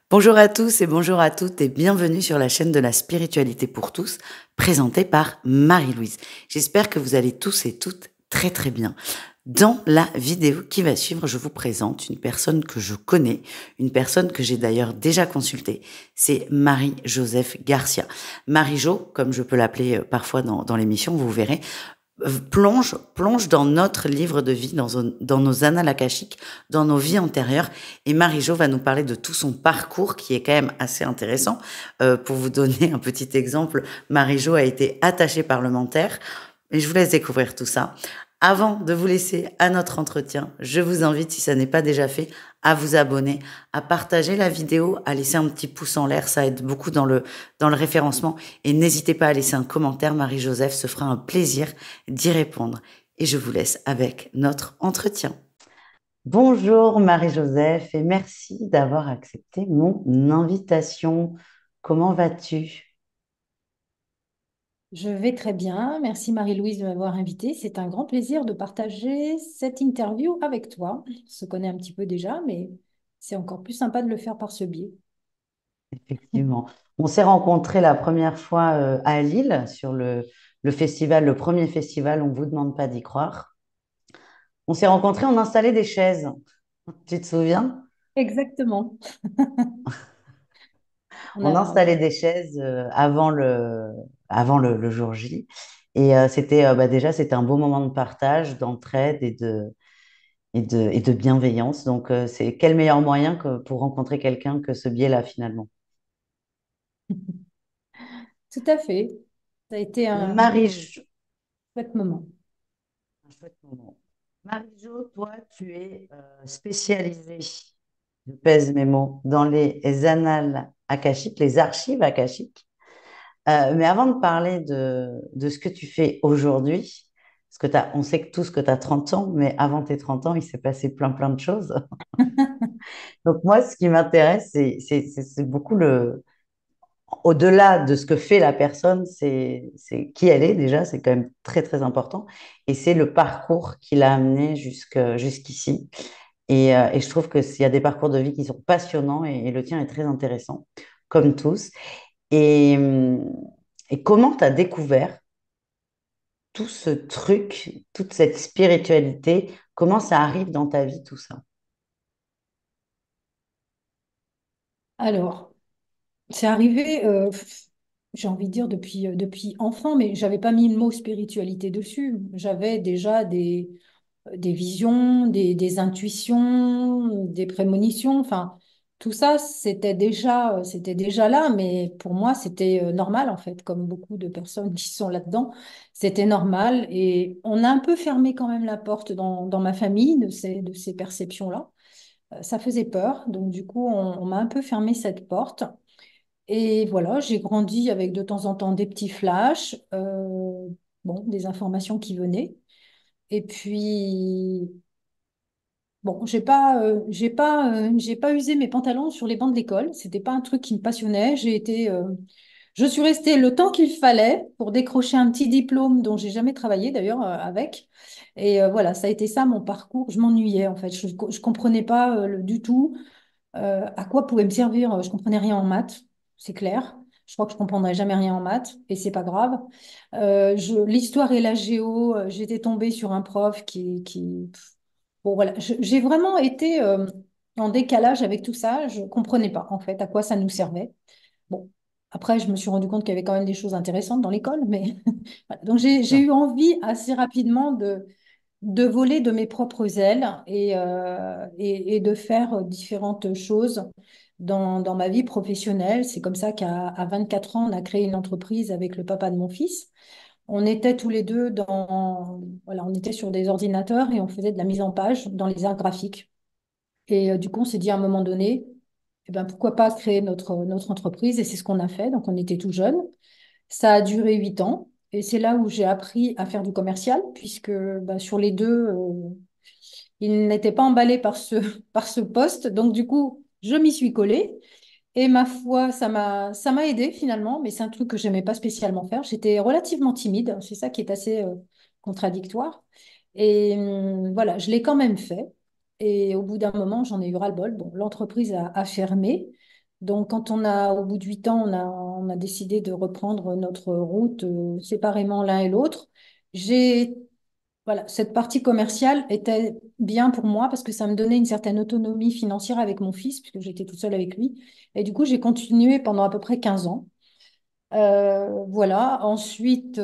Bonjour à tous et bonjour à toutes et bienvenue sur la chaîne de la spiritualité pour tous, présentée par Marie-Louise. J'espère que vous allez tous et toutes très très bien. Dans la vidéo qui va suivre, je vous présente une personne que je connais, une personne que j'ai d'ailleurs déjà consultée. C'est Marie-Joseph Garcia. Marie-Jo, comme je peux l'appeler parfois dans l'émission, vous verrez, plonge dans notre livre de vie, dans nos annales akashiques, dans nos vies antérieures. Et Marie-Jo va nous parler de tout son parcours qui est quand même assez intéressant. Pour vous donner un petit exemple, Marie-Jo a été attachée parlementaire. Et je vous laisse découvrir tout ça. Avant de vous laisser à notre entretien, je vous invite, si ça n'est pas déjà fait, à vous abonner, à partager la vidéo, à laisser un petit pouce en l'air, ça aide beaucoup dans le référencement. Et n'hésitez pas à laisser un commentaire, Marie-Joseph se fera un plaisir d'y répondre. Et je vous laisse avec notre entretien. Bonjour Marie-Joseph et merci d'avoir accepté mon invitation. Comment vas-tu? Je vais très bien. Merci Marie-Louise de m'avoir invitée. C'est un grand plaisir de partager cette interview avec toi. On se connaît un petit peu déjà, mais c'est encore plus sympa de le faire par ce biais. Effectivement. On s'est rencontrés la première fois à Lille sur le festival, le premier festival, on ne vous demande pas d'y croire. On s'est rencontrés, on installait des chaises. Tu te souviens? Exactement. On On a, installait des chaises avant le jour J. Et c'était déjà c'était un beau moment de partage, d'entraide et de bienveillance. Donc c'est quel meilleur moyen que pour rencontrer quelqu'un que ce biais-là finalement. Tout à fait. Ça a été un Marie, chouette moment. un chouette moment. Marie-Jo, toi, tu es spécialisée, je pèse mes mots, dans les annales akashiques, les archives akashiques. Mais avant de parler de ce que tu fais aujourd'hui, parce que on sait que tous que tu as 30 ans, mais avant tes 30 ans, il s'est passé plein de choses. Donc moi, ce qui m'intéresse, c'est beaucoup au-delà de ce que fait la personne, c'est qui elle est déjà, c'est quand même très important. Et c'est le parcours qui l'a amené jusqu'ici. Et je trouve que s'il y a des parcours de vie qui sont passionnants et le tien est très intéressant, comme tous. Et, hum, et comment tu as découvert tout ce truc, toute cette spiritualité, comment ça arrive dans ta vie, tout ça? Alors, c'est arrivé, j'ai envie de dire, depuis enfant, mais j'avais pas mis le mot spiritualité dessus. J'avais déjà des visions, des intuitions, des prémonitions. Enfin, tout ça, c'était déjà là, mais pour moi, c'était normal, en fait, comme beaucoup de personnes qui sont là-dedans. C'était normal. Et on a un peu fermé quand même la porte dans ma famille de ces perceptions-là. Ça faisait peur. Donc, du coup, on m'a un peu fermé cette porte. Et voilà, j'ai grandi avec de temps en temps des petits flashs, bon, des informations qui venaient. Et puis, bon, j'ai pas usé mes pantalons sur les bancs de l'école. C'était pas un truc qui me passionnait. Je suis restée le temps qu'il fallait pour décrocher un petit diplôme dont j'ai jamais travaillé d'ailleurs avec. Et voilà, ça a été ça mon parcours. Je m'ennuyais en fait. Je comprenais pas du tout à quoi pouvait me servir. Je comprenais rien en maths, c'est clair. Je crois que je comprendrai jamais rien en maths et c'est pas grave. L'histoire et la géo, j'étais tombée sur un prof qui bon, voilà, j'ai vraiment été en décalage avec tout ça. Je ne comprenais pas, en fait, à quoi ça nous servait. Bon, après, je me suis rendu compte qu'il y avait quand même des choses intéressantes dans l'école, mais voilà. Donc, j'ai Sûr. eu envie assez rapidement de voler de mes propres ailes et de faire différentes choses dans ma vie professionnelle. C'est comme ça à 24 ans, on a créé une entreprise avec le papa de mon fils. On était tous les deux voilà, on était sur des ordinateurs et on faisait de la mise en page dans les arts graphiques. Et du coup, on s'est dit à un moment donné, eh ben, pourquoi pas créer notre entreprise? Et c'est ce qu'on a fait. Donc, on était tout jeunes. Ça a duré 8 ans. Et c'est là où j'ai appris à faire du commercial, puisque bah, sur les deux, ils n'étaient pas emballés par par ce poste. Donc, du coup, je m'y suis collée. Et ma foi, ça m'a aidé finalement, mais c'est un truc que j'aimais pas spécialement faire. J'étais relativement timide, c'est ça qui est assez contradictoire. Et voilà, je l'ai quand même fait. Et au bout d'un moment, j'en ai eu ras-le-bol. Bon, l'entreprise a fermé. Donc, quand au bout de 8 ans, on a décidé de reprendre notre route séparément l'un et l'autre. J'ai, voilà, cette partie commerciale était bien pour moi parce que ça me donnait une certaine autonomie financière avec mon fils, puisque j'étais toute seule avec lui. Et du coup, j'ai continué pendant à peu près 15 ans. Voilà. Ensuite,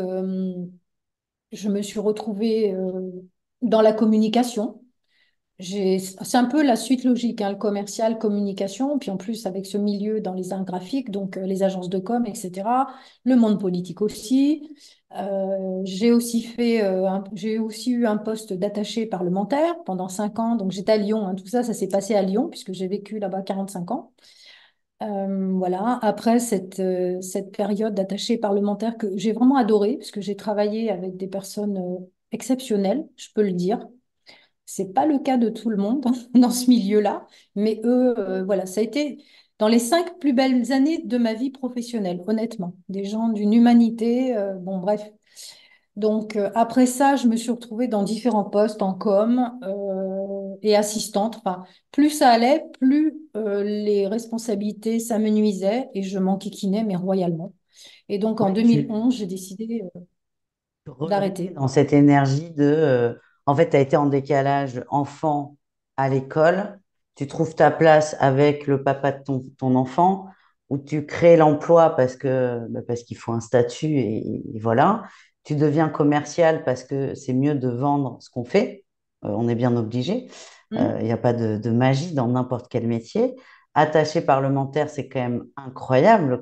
je me suis retrouvée dans la communication. C'est un peu la suite logique, hein, le commercial, communication, puis en plus avec ce milieu dans les arts graphiques, donc les agences de com, etc., le monde politique aussi. J'ai aussi eu un poste d'attaché parlementaire pendant 5 ans, donc j'étais à Lyon, hein, tout ça, ça s'est passé à Lyon puisque j'ai vécu là-bas 45 ans. Voilà. Après cette période d'attaché parlementaire que j'ai vraiment adorée, parce que j'ai travaillé avec des personnes exceptionnelles, je peux le dire. C'est pas le cas de tout le monde dans ce milieu-là, mais eux, voilà, ça a été dans les 5 plus belles années de ma vie professionnelle, honnêtement. Des gens d'une humanité, bon, bref. Donc, après ça, je me suis retrouvée dans différents postes en com et assistante. Enfin, plus ça allait, plus les responsabilités s'amenuisaient et je m'enquiquinais, mais royalement. Et donc, en Ouais, 2011, j'ai décidé tu revenais d'arrêter. dans cette énergie en fait, tu as été en décalage enfant à l'école, tu trouves ta place avec le papa de ton enfant, où tu crées l'emploi parce qu'il faut un statut et voilà. Tu deviens commercial parce que c'est mieux de vendre ce qu'on fait. On est bien obligé. Il Hmm. n'y a pas de magie dans n'importe quel métier. Attaché parlementaire, c'est quand même incroyable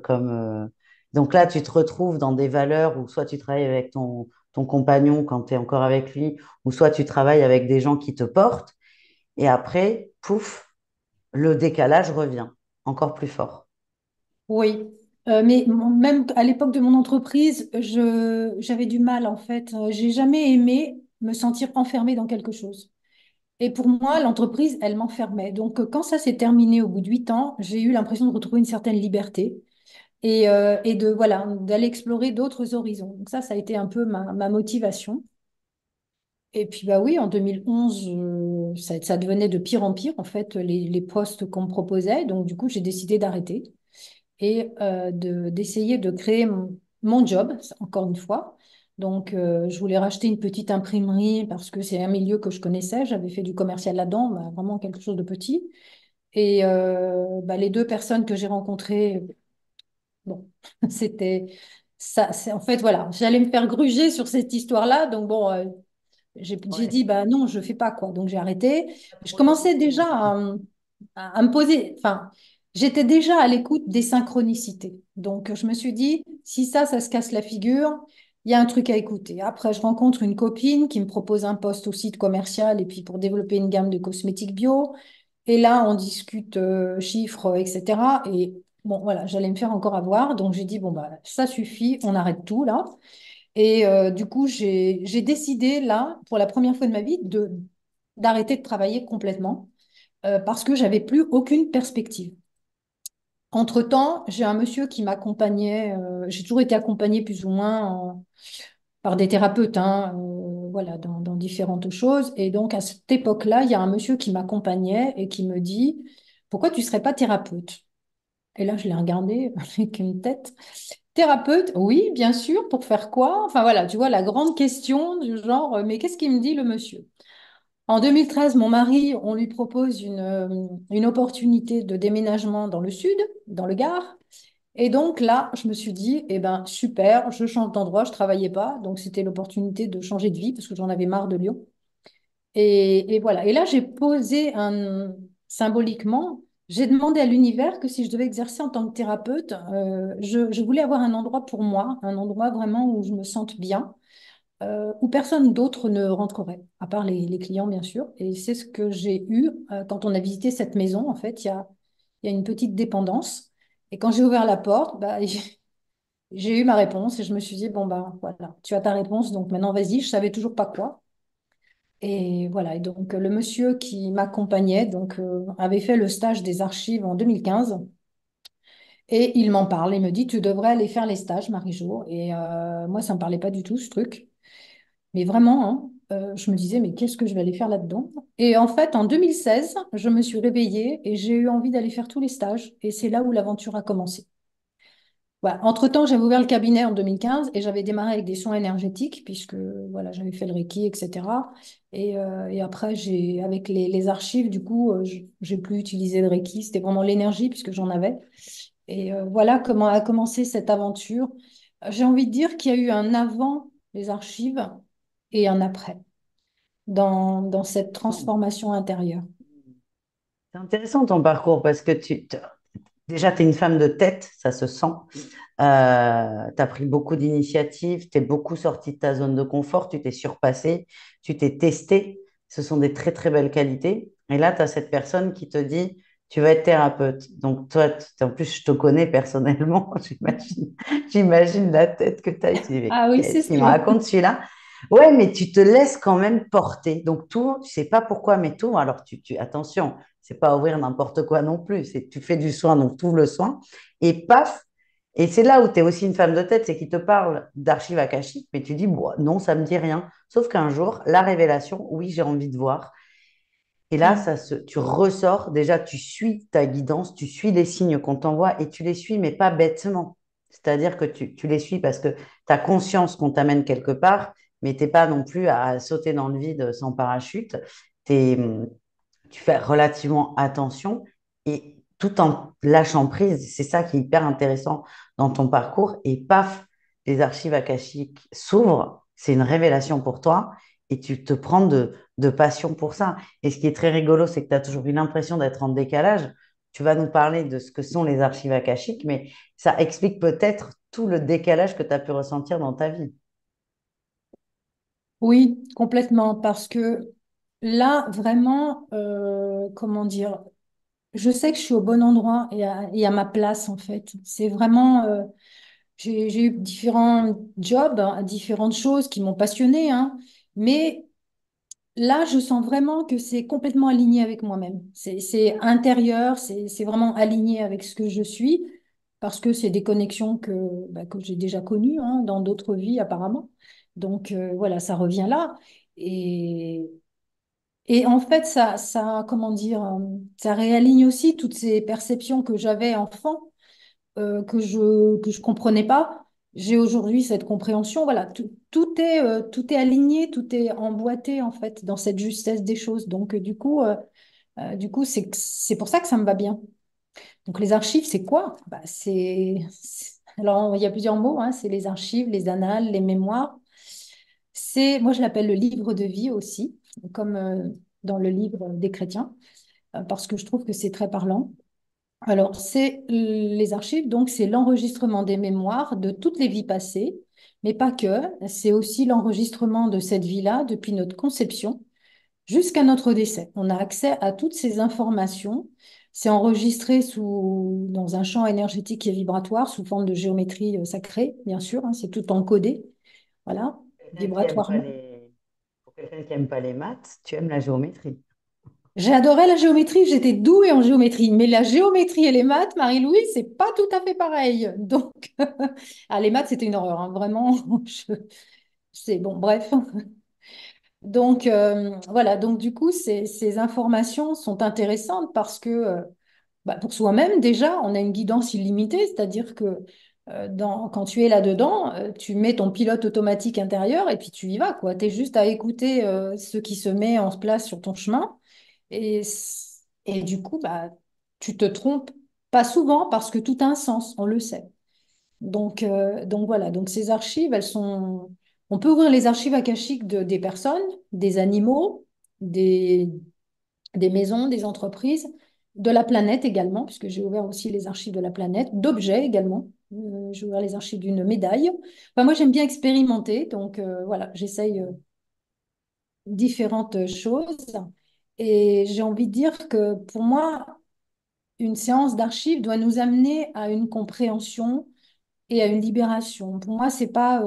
donc là, tu te retrouves dans des valeurs où soit tu travailles avec ton compagnon quand tu es encore avec lui, ou soit tu travailles avec des gens qui te portent, et après, pouf, le décalage revient encore plus fort. Oui, mais même à l'époque de mon entreprise, j'avais du mal en fait. J'ai jamais aimé me sentir enfermée dans quelque chose. Et pour moi, l'entreprise, elle m'enfermait. Donc, quand ça s'est terminé au bout de 8 ans, j'ai eu l'impression de retrouver une certaine liberté et de voilà, d'aller explorer d'autres horizons. Donc ça a été un peu ma motivation. Et puis bah oui, en 2011, ça devenait de pire en pire en fait les postes qu'on me proposait. Donc du coup, j'ai décidé d'arrêter et d'essayer de créer mon job, encore une fois. Donc, je voulais racheter une petite imprimerie parce que c'est un milieu que je connaissais. J'avais fait du commercial là-dedans, bah, vraiment quelque chose de petit. Et bah, les deux personnes que j'ai rencontrées, bon, c'était ça. En fait, voilà, j'allais me faire gruger sur cette histoire-là. Donc, bon, j'ai Ouais. dit, bah non, je fais pas quoi. Donc, j'ai arrêté. Je Projet commençais était déjà lancé. à me poser, enfin, j'étais déjà à l'écoute des synchronicités. Donc, je me suis dit, si ça se casse la figure, il y a un truc à écouter. Après, je rencontre une copine qui me propose un poste au site commercial et puis pour développer une gamme de cosmétiques bio. Et là, on discute chiffres, etc. Et bon, voilà, j'allais me faire encore avoir. Donc, j'ai dit, bon, bah, ça suffit, on arrête tout là. Et du coup, j'ai décidé là, pour la première fois de ma vie, d'arrêter de travailler complètement parce que j'avais plus aucune perspective. Entre-temps, j'ai un monsieur qui m'accompagnait. J'ai toujours été accompagnée plus ou moins par des thérapeutes, hein, voilà, dans différentes choses. Et donc, à cette époque-là, il y a un monsieur qui m'accompagnait et qui me dit, pourquoi tu ne serais pas thérapeute? Et là, je l'ai regardé avec une tête. Thérapeute, oui, bien sûr, pour faire quoi? Enfin voilà, tu vois, la grande question du genre, mais qu'est-ce qu'il me dit le monsieur? En 2013, mon mari, on lui propose une opportunité de déménagement dans le sud, dans le Gard. Et donc là, je me suis dit, eh ben super, je change d'endroit, je travaillais pas, donc c'était l'opportunité de changer de vie parce que j'en avais marre de Lyon. Et voilà. Et là, j'ai posé symboliquement, j'ai demandé à l'univers que si je devais exercer en tant que thérapeute, je voulais avoir un endroit pour moi, un endroit vraiment où je me sente bien, où personne d'autre ne rentrerait, à part les clients, bien sûr. Et c'est ce que j'ai eu quand on a visité cette maison. En fait, il y a une petite dépendance. Et quand j'ai ouvert la porte, bah, j'ai eu ma réponse et je me suis dit, bon, bah, voilà, tu as ta réponse, donc maintenant, vas-y. Je savais toujours pas quoi. Et voilà, et donc le monsieur qui m'accompagnait donc avait fait le stage des archives en 2015 et il m'en parle. Il me dit, tu devrais aller faire les stages, Marie-Jo. Et moi, ça me parlait pas du tout, ce truc. Mais vraiment, hein. je me disais, mais qu'est-ce que je vais aller faire là-dedans? Et en fait, en 2016, je me suis réveillée et j'ai eu envie d'aller faire tous les stages. Et c'est là où l'aventure a commencé. Voilà. Entre-temps, j'avais ouvert le cabinet en 2015 et j'avais démarré avec des soins énergétiques puisque voilà, j'avais fait le Reiki, etc. Et après, avec les archives, du coup, j'ai plus utilisé le Reiki. C'était vraiment l'énergie puisque j'en avais. Et voilà comment a commencé cette aventure. J'ai envie de dire qu'il y a eu un avant les archives et un après dans cette transformation intérieure. C'est intéressant ton parcours parce que déjà, tu es une femme de tête, ça se sent. Tu as pris beaucoup d'initiatives, tu es beaucoup sortie de ta zone de confort, tu t'es surpassée, tu t'es testée. Ce sont des très, très belles qualités. Et là, tu as cette personne qui te dit, tu vas être thérapeute. Donc, toi, en plus, je te connais personnellement, j'imagine la tête que tu as. Et tu dis, mais Ah oui, c'est qu'est-ce qu'il me sûr. raconte celui-là? Ouais, mais tu te laisses quand même porter. Donc, tout, tu sais pas pourquoi, mais tout. Alors, attention, c'est pas ouvrir n'importe quoi non plus. C'est, tu fais du soin, donc tu ouvres le soin. Et paf, et c'est là où tu es aussi une femme de tête, c'est qu'il te parle d'archives akashiques, mais tu dis, bon, non, ça me dit rien. Sauf qu'un jour, la révélation, oui, j'ai envie de voir. Et là, Mm. tu ressors, déjà, tu suis ta guidance, tu suis les signes qu'on t'envoie et tu les suis, mais pas bêtement. C'est-à-dire que tu les suis parce que tu as conscience qu'on t'amène quelque part, mais tu n'es pas non plus à sauter dans le vide sans parachute. T'es, Tu fais relativement attention et tout en lâchant prise, c'est ça qui est hyper intéressant dans ton parcours. Et paf, les archives akashiques s'ouvrent, c'est une révélation pour toi et tu te prends de passion pour ça. Et ce qui est très rigolo, c'est que tu as toujours eu l'impression d'être en décalage. Tu vas nous parler de ce que sont les archives akashiques, mais ça explique peut-être tout le décalage que tu as pu ressentir dans ta vie. Oui, complètement, parce que là, vraiment, comment dire, je sais que je suis au bon endroit et à ma place, en fait. C'est vraiment, j'ai eu différents jobs, hein, différentes choses qui m'ont passionnée, hein, mais là, je sens vraiment que c'est complètement aligné avec moi-même. C'est intérieur, c'est vraiment aligné avec ce que je suis, parce que c'est des connexions que j'ai déjà connues, hein, dans d'autres vies apparemment. Donc voilà, ça revient là. Et, et en fait, comment dire, ça réaligne aussi toutes ces perceptions que j'avais enfant, que je comprenais pas. J'ai aujourd'hui cette compréhension. Voilà, tout est aligné, tout est emboîté en fait dans cette justesse des choses. Donc du coup, c'est pour ça que ça me va bien. Donc les archives, c'est quoi? Bah, alors il y a plusieurs mots, hein. C'est les archives, les annales, les mémoires. Moi je l'appelle le livre de vie aussi, comme dans le livre des chrétiens, parce que je trouve que c'est très parlant. Alors, c'est les archives, donc c'est l'enregistrement des mémoires de toutes les vies passées, mais pas que, c'est aussi l'enregistrement de cette vie-là depuis notre conception jusqu'à notre décès. On a accès à toutes ces informations. C'est enregistré dans un champ énergétique et vibratoire sous forme de géométrie sacrée, bien sûr, hein, c'est tout encodé, voilà, Quelqu'un qui aime pas vibratoirement. Pour quelqu'un qui aime pas les maths, tu aimes la géométrie. J'ai adoré la géométrie, j'étais douée en géométrie, mais la géométrie et les maths, Marie-Louise, c'est pas tout à fait pareil. Donc, les maths, c'était une horreur, hein, vraiment. C'est bon, bref. Donc, voilà, donc du coup, ces informations sont intéressantes parce que pour soi-même, déjà, on a une guidance illimitée, c'est-à-dire que quand tu es là-dedans, tu mets ton pilote automatique intérieur et puis tu y vas, quoi. Tu es juste à écouter ce qui se met en place sur ton chemin. Et, et du coup, tu te trompes pas souvent parce que tout a un sens, on le sait. Donc voilà, donc ces archives, on peut ouvrir les archives akashiques des personnes, des animaux, des, des maisons, des entreprises, de la planète également, puisque j'ai ouvert aussi les archives de la planète, d'objets également. J'ai ouvert les archives d'une médaille. Enfin, moi, j'aime bien expérimenter, donc voilà, j'essaye différentes choses. Et j'ai envie de dire que pour moi, une séance d'archives doit nous amener à une compréhension et à une libération. Pour moi, c'est pas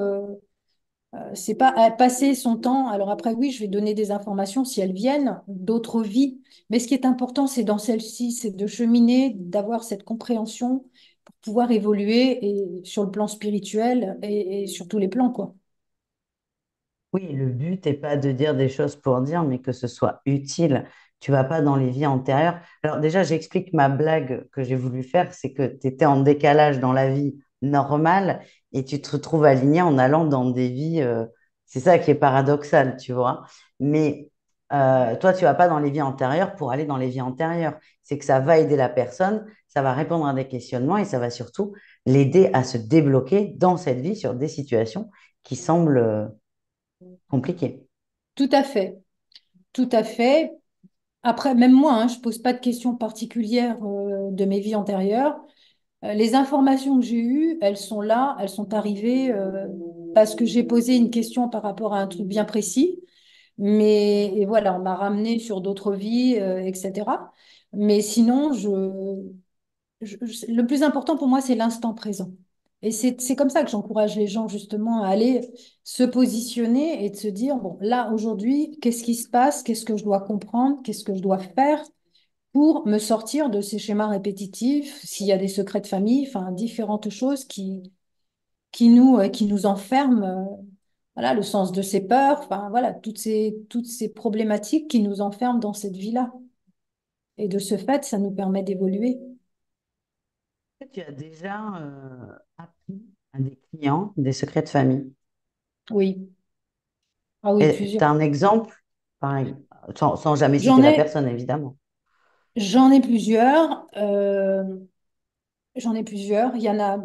à passer son temps. Alors après, oui, je vais donner des informations si elles viennent d'autres vies. Mais ce qui est important, c'est dans celle-ci, c'est de cheminer, d'avoir cette compréhension pour pouvoir évoluer et sur le plan spirituel et sur tous les plans, quoi. Oui, le but n'est pas de dire des choses pour dire, mais que ce soit utile. Tu vas pas dans les vies antérieures. Alors déjà, j'explique ma blague que j'ai voulu faire, c'est que tu étais en décalage dans la vie normale et tu te retrouves aligné en allant dans des vies. C'est ça qui est paradoxal, tu vois. Mais toi, tu vas pas dans les vies antérieures pour aller dans les vies antérieures. C'est que ça va aider la personne, ça va répondre à des questionnements et ça va surtout l'aider à se débloquer dans cette vie sur des situations qui semblent compliquées. Tout à fait, tout à fait. Après, même moi, hein, je pose pas de questions particulières de mes vies antérieures. Les informations que j'ai eues, elles sont là, elles sont arrivées parce que j'ai posé une question par rapport à un truc bien précis. Mais et voilà, on m'a ramené sur d'autres vies, etc. Mais sinon, le plus important pour moi, c'est l'instant présent. Et c'est comme ça que j'encourage les gens justement à aller se positionner et de se dire, bon, là, aujourd'hui, qu'est-ce qui se passe? Qu'est-ce que je dois comprendre? Qu'est-ce que je dois faire pour me sortir de ces schémas répétitifs? S'il y a des secrets de famille, enfin, différentes choses qui nous enferment, voilà, le sens de ses peurs, enfin, voilà, toutes ces problématiques qui nous enferment dans cette vie-là. Et de ce fait, ça nous permet d'évoluer. Tu as déjà appris à des clients des secrets de famille. Oui. Ah oui, Et tu plusieurs. as un exemple, pareil, sans jamais citer J'en la ai, personne, évidemment. j'en ai plusieurs. J'en ai plusieurs. Il y en a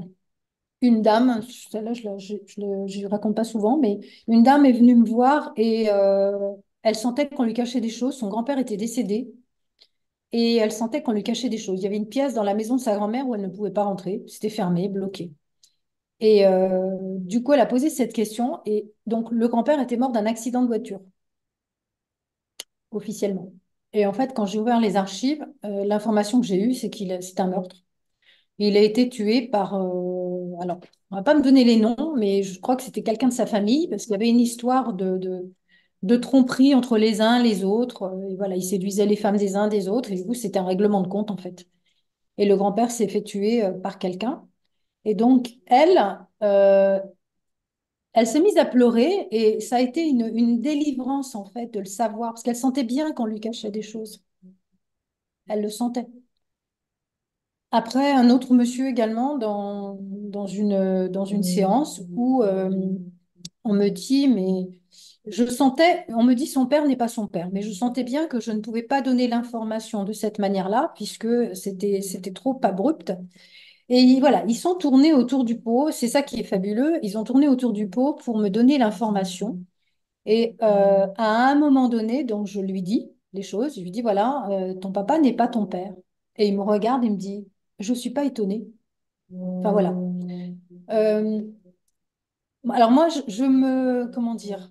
une dame, celle-là, je raconte pas souvent, mais une dame est venue me voir et elle sentait qu'on lui cachait des choses. Son grand-père était décédé et elle sentait qu'on lui cachait des choses. Il y avait une pièce dans la maison de sa grand-mère où elle ne pouvait pas rentrer. C'était fermé, bloqué. Et du coup, elle a posé cette question. Et donc, le grand-père était mort d'un accident de voiture, officiellement. Et en fait, quand j'ai ouvert les archives, l'information que j'ai eue, c'est un meurtre. Il a été tué par... alors, on va pas me donner les noms, mais je crois que c'était quelqu'un de sa famille, parce qu'il y avait une histoire de tromperie entre les uns les autres. Et voilà, il séduisait les femmes des uns des autres. Et du coup, c'était un règlement de compte, en fait. Et le grand-père s'est fait tuer par quelqu'un. Et donc, elle s'est mise à pleurer et ça a été une délivrance, en fait, de le savoir, parce qu'elle sentait bien qu'on lui cachait des choses. Elle le sentait. Après, un autre monsieur également dans une séance où on me dit, mais je sentais, on me dit son père n'est pas son père, mais je sentais bien que je ne pouvais pas donner l'information de cette manière-là, puisque c'était trop abrupt. Et voilà, ils sont tournés autour du pot, c'est ça qui est fabuleux, ils ont tourné autour du pot pour me donner l'information. Et à un moment donné, donc je lui dis les choses, je lui dis, voilà, ton papa n'est pas ton père. Et il me regarde et me dit, je suis pas étonnée. Enfin voilà. Euh, alors moi, comment dire,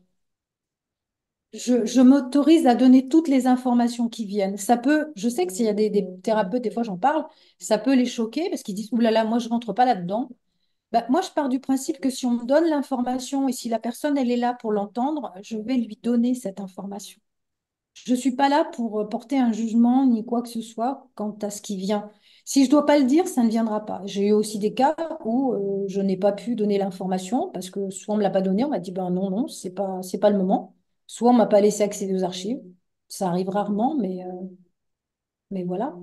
je m'autorise à donner toutes les informations qui viennent. Ça peut, je sais que s'il y a des thérapeutes, des fois j'en parle, ça peut les choquer parce qu'ils disent, ouh là là, moi je rentre pas là-dedans. Bah, moi, je pars du principe que si on me donne l'information et si la personne, elle est là pour l'entendre, je vais lui donner cette information. Je ne suis pas là pour porter un jugement ni quoi que ce soit quant à ce qui vient. Si je ne dois pas le dire, ça ne viendra pas. J'ai eu aussi des cas où je n'ai pas pu donner l'information parce que soit on ne me l'a pas donné, on m'a dit ben non, non, c'est pas le moment. Soit on ne m'a pas laissé accéder aux archives. Ça arrive rarement, mais voilà.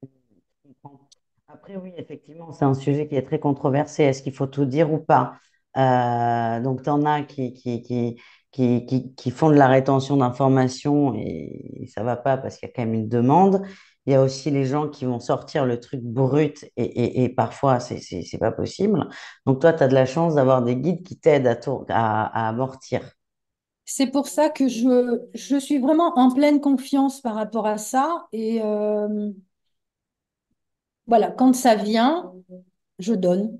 Je comprends. Après, oui, effectivement, c'est un sujet qui est très controversé. Est-ce qu'il faut tout dire ou pas? Donc, tu en as qui font de la rétention d'informations et ça va pas parce qu'il y a quand même une demande. Il y a aussi les gens qui vont sortir le truc brut et parfois, c'est pas possible. Donc, toi, tu as de la chance d'avoir des guides qui t'aident à amortir. C'est pour ça que je suis vraiment en pleine confiance par rapport à ça. Et voilà, quand ça vient, je donne.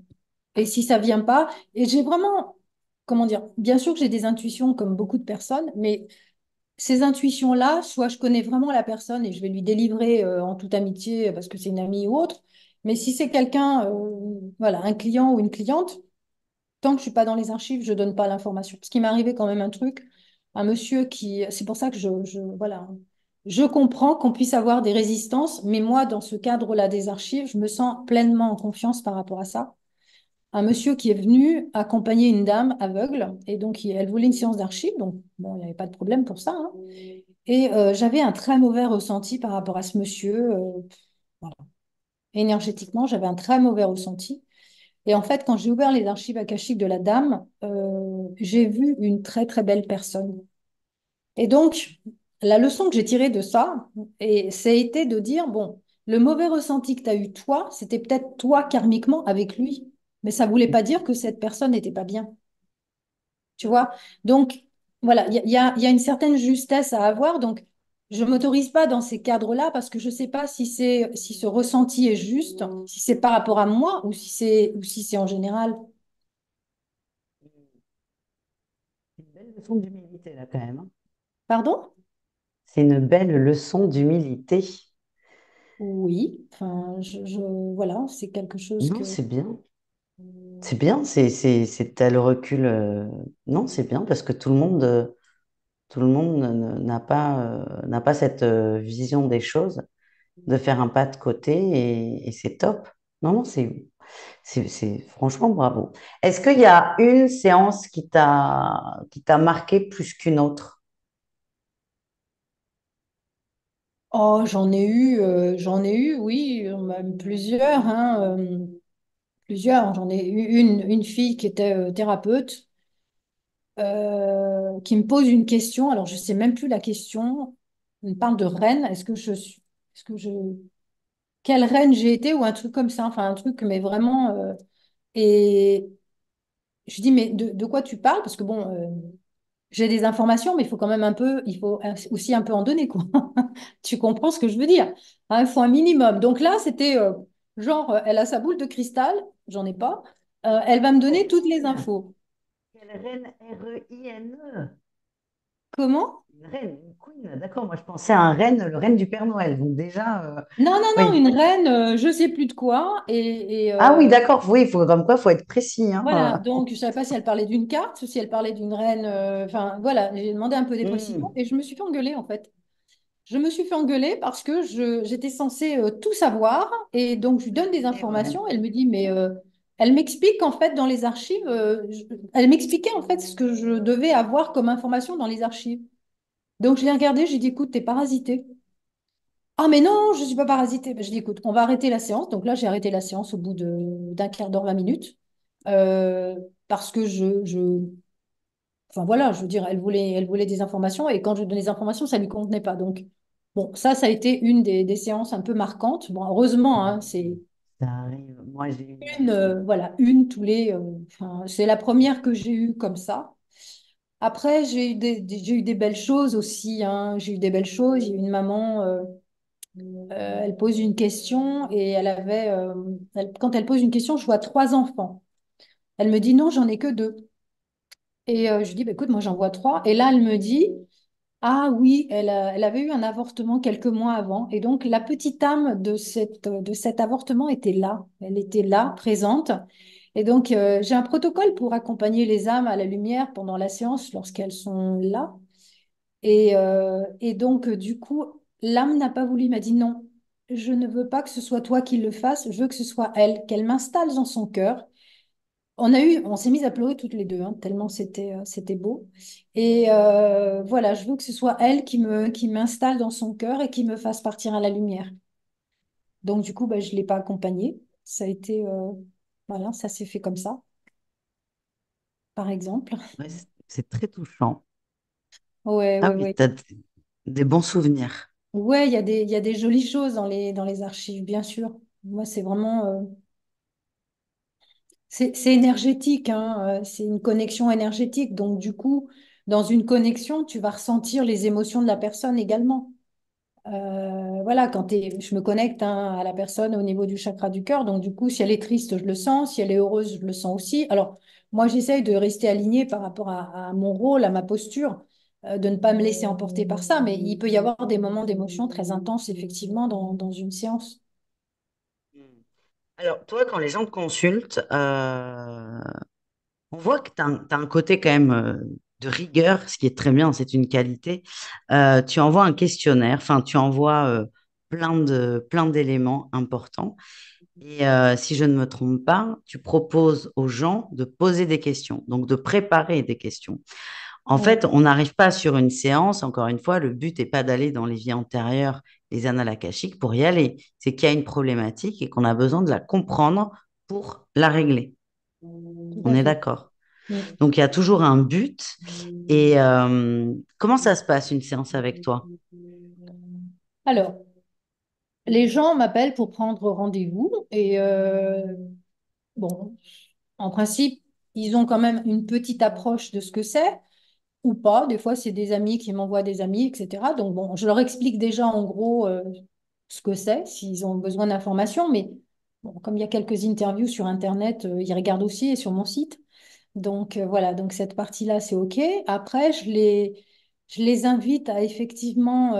Et si ça vient pas, et j'ai vraiment, comment dire, bien sûr que j'ai des intuitions comme beaucoup de personnes, mais ces intuitions-là, soit je connais vraiment la personne et je vais lui délivrer en toute amitié parce que c'est une amie ou autre, mais si c'est quelqu'un, voilà, un client ou une cliente, tant que je suis pas dans les archives, je donne pas l'information. Parce qu'il m'est arrivé quand même un truc, un monsieur qui, c'est pour ça que voilà, je comprends qu'on puisse avoir des résistances, mais moi, dans ce cadre-là des archives, je me sens pleinement en confiance par rapport à ça. un monsieur qui est venu accompagner une dame aveugle. Et donc, elle voulait une séance d'archives. Donc, bon, il n'y avait pas de problème pour ça, hein. Et j'avais un très mauvais ressenti par rapport à ce monsieur. Voilà. Énergétiquement, j'avais un très mauvais ressenti. Et en fait, quand j'ai ouvert les archives akashiques de la dame, j'ai vu une très, très belle personne. Et donc, la leçon que j'ai tirée de ça, et ça a été de dire, bon, le mauvais ressenti que tu as eu toi, c'était peut-être toi karmiquement avec lui, mais ça ne voulait pas dire que cette personne n'était pas bien, tu vois. Donc, voilà, il y a une certaine justesse à avoir. Donc, je ne m'autorise pas dans ces cadres-là parce que je ne sais pas si ce ressenti est juste, si c'est par rapport à moi ou si c'est en général. C'est une belle leçon d'humilité, là, quand même, hein. Pardon? C'est une belle leçon d'humilité. Oui, enfin, voilà, c'est quelque chose Non, que... c'est bien. C'est bien, t'as le recul. Non, c'est bien parce que tout le monde n'a pas cette vision des choses, de faire un pas de côté et c'est top. Non, non, franchement bravo. Est-ce qu'il y a une séance qui t'a marqué plus qu'une autre? Oh, j'en ai eu, oui, même plusieurs, hein, plusieurs. J'en ai eu une fille qui était thérapeute, qui me pose une question. Alors, je sais même plus la question. On parle de reine. Est-ce que je, quelle reine j'ai été ou un truc comme ça. Enfin, un truc, mais vraiment. Et je dis, mais de quoi tu parles? Parce que bon, j'ai des informations, mais il faut quand même un peu, il faut aussi un peu en donner, quoi. Tu comprends ce que je veux dire? Hein, il faut un minimum. Donc là, c'était genre, elle a sa boule de cristal, j'en ai pas. Elle va me donner toutes les Reine. infos. Quelle reine? Reine. Comment? Une reine, une queen. D'accord, moi je pensais à un reine, le reine du Père Noël. Donc déjà, Non, non, non, oui. une reine, je sais plus de quoi. Ah oui, d'accord, oui, comme quoi, il faut être précis, hein. Voilà, donc je ne savais pas si elle parlait d'une carte ou si elle parlait d'une reine. Enfin, voilà, j'ai demandé un peu des précisions Hmm. et je me suis fait engueuler, en fait. Je me suis fait engueuler parce que j'étais censée tout savoir et donc je lui donne des Et ouais. informations. Elle me dit, mais elle m'explique en fait dans les archives, elle m'expliquait en fait ce que je devais avoir comme information dans les archives. Donc je l'ai regardé, j'ai dit, écoute, t'es parasité. Ah, mais non, je ne suis pas parasité. Ben, je dis, écoute, on va arrêter la séance. Donc là, j'ai arrêté la séance au bout d'un quart d'heure, 20 minutes. Parce que enfin voilà, je veux dire, elle voulait des informations et quand je donnais des informations, ça ne lui convenait pas. Donc, bon, ça a été une des séances un peu marquantes. Bon, heureusement, hein, c'est Ça arrive. Moi, j'ai une. une, voilà, une tous les. Enfin, c'est la première que j'ai eue comme ça. Après, j'ai eu des belles choses aussi, hein. J'ai eu des belles choses. Il y a eu une maman, elle pose une question et quand elle pose une question, je vois trois enfants. Elle me dit non, j'en ai que deux. Et je lui dis, bah, écoute, moi j'en vois trois. Et là, elle me dit, ah oui, elle avait eu un avortement quelques mois avant. Et donc, la petite âme de cet avortement était là. Elle était là, présente. Et donc, j'ai un protocole pour accompagner les âmes à la lumière pendant la séance lorsqu'elles sont là. Et donc, du coup, l'âme n'a pas voulu, il m'a dit non, je ne veux pas que ce soit toi qui le fasses, je veux que ce soit elle, qu'elle m'installe dans son cœur. On s'est mis à pleurer toutes les deux, hein, tellement c'était beau. Et voilà, je veux que ce soit elle qui m'installe dans son cœur et qui me fasse partir à la lumière. Donc du coup, bah, je ne l'ai pas accompagnée. Ça a été, voilà, ça s'est fait comme ça, par exemple. Ouais, c'est très touchant. Ouais, Ah ouais, oui, ouais. t'as des bons souvenirs. Ouais, il y a des jolies choses dans les archives, bien sûr. Moi, c'est vraiment, c'est énergétique, hein, c'est une connexion énergétique. Donc du coup, dans une connexion, tu vas ressentir les émotions de la personne également. Voilà, je me connecte, hein, à la personne au niveau du chakra du cœur. Donc, du coup, si elle est triste, je le sens. Si elle est heureuse, je le sens aussi. Alors, moi, j'essaye de rester alignée par rapport à mon rôle, à ma posture, de ne pas me laisser emporter par ça. Mais il peut y avoir des moments d'émotion très intenses, effectivement, dans une séance. Hmm. Alors, toi, quand les gens te consultent, on voit que tu as, un côté quand même de rigueur, ce qui est très bien, c'est une qualité. Tu envoies un questionnaire, enfin, tu envoies plein d'éléments importants. Et si je ne me trompe pas, tu proposes aux gens de poser des questions, donc de préparer des questions. En Ouais, fait, on n'arrive pas sur une séance, encore une fois, le but n'est pas d'aller dans les vies antérieures, les annales akashiques pour y aller. C'est qu'il y a une problématique et qu'on a besoin de la comprendre pour la régler. tout On à est fait. d'accord. Mm. Donc, il y a toujours un but. Et comment ça se passe, une séance avec toi? Alors, les gens m'appellent pour prendre rendez-vous et bon, en principe, ils ont quand même une petite approche de ce que c'est ou pas. Des fois, c'est des amis qui m'envoient des amis, etc. Donc, bon, je leur explique déjà en gros ce que c'est, s'ils ont besoin d'informations. Mais bon, comme il y a quelques interviews sur Internet, ils regardent aussi et sur mon site. Donc, voilà, donc cette partie-là, c'est OK. Après, je les invite à effectivement,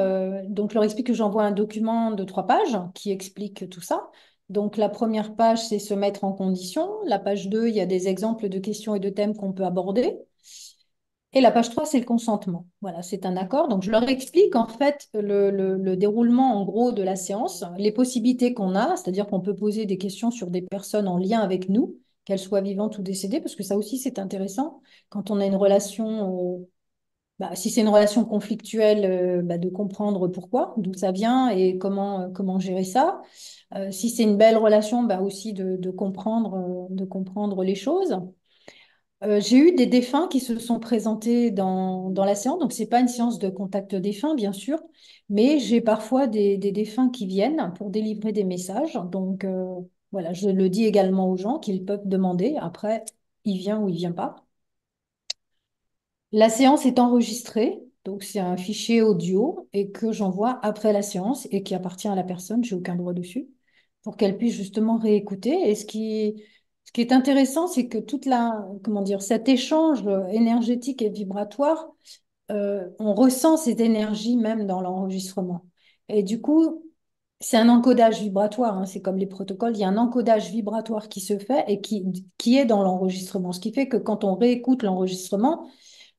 donc je leur explique que j'envoie un document de 3 pages qui explique tout ça. Donc, la première page, c'est se mettre en condition. La page 2, il y a des exemples de questions et de thèmes qu'on peut aborder. Et la page 3, c'est le consentement. Voilà, c'est un accord. Donc, je leur explique en fait le déroulement en gros de la séance, les possibilités qu'on a, c'est-à-dire qu'on peut poser des questions sur des personnes en lien avec nous, qu'elles soient vivantes ou décédées, parce que ça aussi, c'est intéressant. Quand on a une relation, si c'est une relation conflictuelle, de comprendre pourquoi, d'où ça vient et comment gérer ça. Si c'est une belle relation, aussi de comprendre les choses. J'ai eu des défunts qui se sont présentés dans la séance. Donc, c'est pas une séance de contact défunt, bien sûr, mais j'ai parfois des défunts qui viennent pour délivrer des messages. Donc, voilà, je le dis également aux gens qu'ils peuvent demander. Après, il vient ou il vient pas. La séance est enregistrée, donc c'est un fichier audio et que j'envoie après la séance et qui appartient à la personne. J'ai aucun droit dessus pour qu'elle puisse justement réécouter. Et ce qui est intéressant, c'est que comment dire, cet échange énergétique et vibratoire, on ressent cette énergie même dans l'enregistrement. Et du coup, c'est un encodage vibratoire, hein, c'est comme les protocoles, il y a un encodage vibratoire qui se fait et qui est dans l'enregistrement. Ce qui fait que quand on réécoute l'enregistrement,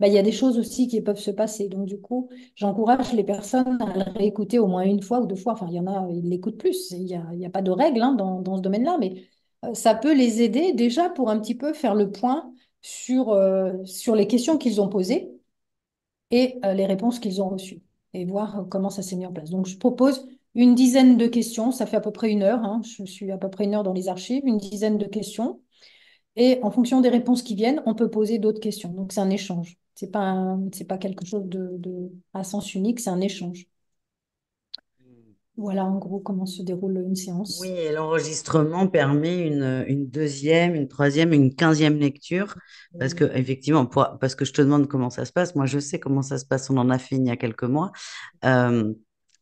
il y a des choses aussi qui peuvent se passer. Donc, du coup, j'encourage les personnes à le réécouter au moins une fois ou 2 fois. Enfin, il y en a, ils l'écoutent plus. Il y a pas de règle hein, dans ce domaine-là, mais ça peut les aider déjà pour un petit peu faire le point sur les questions qu'ils ont posées et les réponses qu'ils ont reçues et voir comment ça s'est mis en place. Donc, je propose une dizaine de questions. Ça fait à peu près 1 heure. Hein. Je suis à peu près 1 heure dans les archives, une dizaine de questions. Et en fonction des réponses qui viennent, on peut poser d'autres questions. Donc, c'est un échange. C'est pas quelque chose à sens unique, c'est un échange. Voilà en gros comment se déroule une Oui, séance. et l'enregistrement permet une deuxième, une troisième, une 15e lecture. Parce que, effectivement, parce que je te demande comment ça se passe. Moi, je sais comment ça se passe. On en a fait il y a quelques mois. Euh,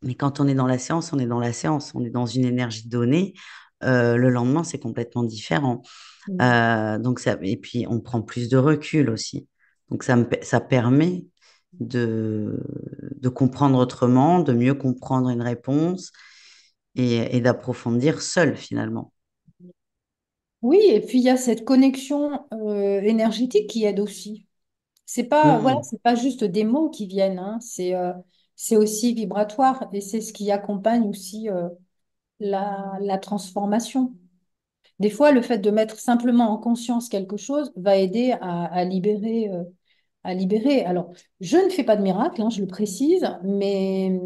mais quand on est dans la séance, on est dans la séance. On est dans une énergie donnée. Le lendemain, c'est complètement différent. Mm. Donc et puis, on prend plus de recul aussi. Donc, ça permet de comprendre autrement, de mieux comprendre une réponse et d'approfondir seul finalement. Oui, et puis il y a cette connexion énergétique qui aide aussi. Voilà, Hmm. c'est pas juste des mots qui viennent, hein, c'est aussi vibratoire et c'est ce qui accompagne aussi la transformation. Des fois, le fait de mettre simplement en conscience quelque chose va aider à libérer, à libérer. Alors, je ne fais pas de miracle, hein, je le précise, mais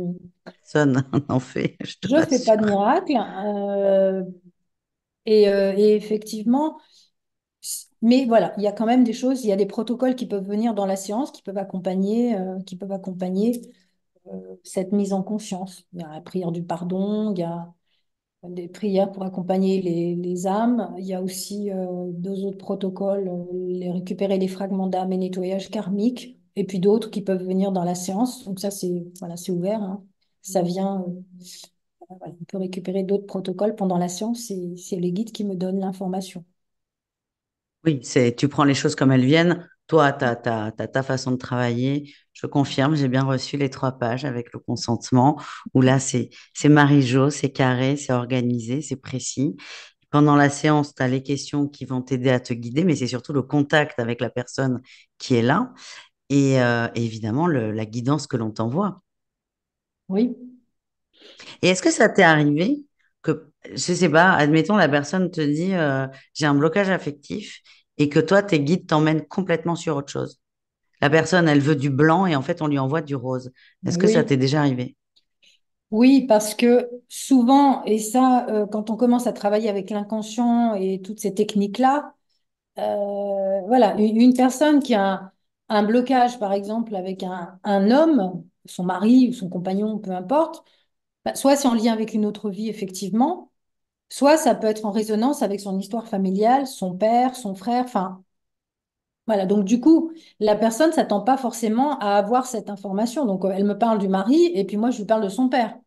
Personne n'en fait, je te je ne fais pas de rassure. miracle. Et effectivement, mais voilà, il y a quand même des choses, il y a des protocoles qui peuvent venir dans la séance, qui peuvent accompagner cette mise en conscience. Il y a la prière du pardon, il y a des prières pour accompagner les âmes. Il y a aussi 2 autres protocoles, récupérer les fragments d'âme et nettoyage karmique, et puis d'autres qui peuvent venir dans la séance. Donc ça, c'est ouvert, hein. Ça vient, voilà, on peut récupérer d'autres protocoles pendant la séance. C'est les guides qui me donnent l'information. Oui, tu prends les choses comme elles viennent. Toi, tu as, ta façon de travailler. Je confirme, j'ai bien reçu les 3 pages avec le consentement, où là, c'est Marie-Jo, c'est carré, c'est organisé, c'est précis. Pendant la séance, tu as les questions qui vont t'aider à te guider, mais c'est surtout le contact avec la personne qui est là et évidemment la guidance que l'on t'envoie. Oui. Et est-ce que ça t'est arrivé que, je sais pas, admettons, la personne te dit, j'ai un blocage affectif et que toi, tes guides t'emmènent complètement sur autre chose. La personne, elle veut du blanc et en fait, on lui envoie du rose. Est-ce que ça Oui. t'est déjà arrivé? Oui, parce que souvent, et ça, quand on commence à travailler avec l'inconscient et toutes ces techniques-là, voilà, une personne qui a un blocage, par exemple, avec un homme, son mari ou son compagnon, peu importe, bah, soit c'est en lien avec une autre vie, effectivement, soit ça peut être en résonance avec son histoire familiale, son père, son frère, enfin, voilà. Donc, du coup, la personne ne s'attend pas forcément à avoir cette information. Donc, elle me parle du mari et puis moi, je lui parle de son père.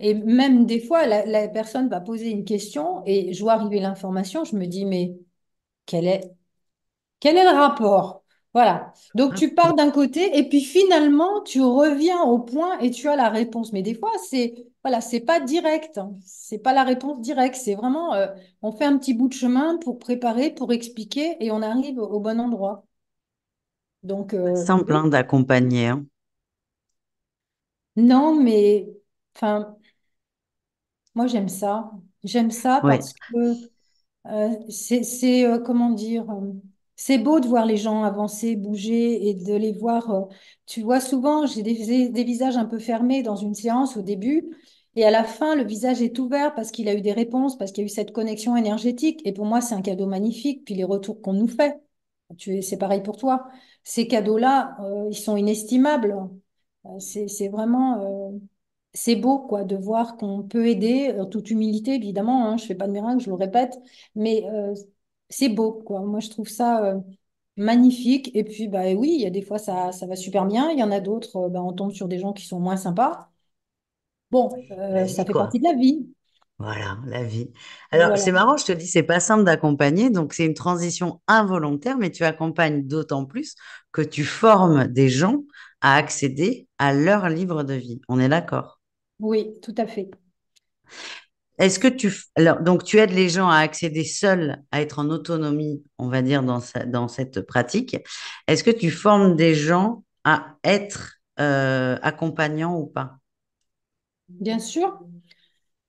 Et même des fois, la personne va poser une question et je vois arriver l'information, je me dis, mais quel est, quel est le rapport? Voilà. Donc, tu pars d'un côté et puis finalement, tu reviens au point et tu as la réponse. Mais des fois, voilà, c'est pas direct, hein. C'est pas la réponse directe. C'est vraiment, on fait un petit bout de chemin pour préparer, pour expliquer et on arrive au bon endroit. Donc, Simple, oui. hein, d'accompagner, hein. Non, mais, enfin, moi, j'aime ça. J'aime ça Ouais. parce que comment dire, c'est beau de voir les gens avancer, bouger et de les voir. Tu vois, souvent, j'ai des visages un peu fermés dans une séance au début et à la fin, le visage est ouvert parce qu'il a eu des réponses, parce qu'il y a eu cette connexion énergétique. Et pour moi, c'est un cadeau magnifique. Puis les retours qu'on nous fait, c'est pareil pour toi. Ces cadeaux-là, ils sont inestimables. C'est vraiment, c'est beau quoi de voir qu'on peut aider, en toute humilité évidemment, hein, je fais pas de miracle, je le répète, mais c'est beau quoi. Moi je trouve ça magnifique. Et puis bah oui, il y a des fois ça va super bien, il y en a d'autres, bah, on tombe sur des gens qui sont moins sympas. Bon, La ça vie, fait quoi. partie de la vie. Voilà, la vie. Alors, Voilà. c'est marrant, je te dis, c'est pas simple d'accompagner, donc c'est une transition involontaire, mais tu accompagnes d'autant plus que tu formes des gens à accéder à leur livre de vie. On est d'accord? Oui, tout à fait. Est-ce que alors, donc tu aides les gens à accéder seuls, à être en autonomie, on va dire, dans cette pratique. Est-ce que tu formes des gens à être accompagnants ou pas? Bien sûr.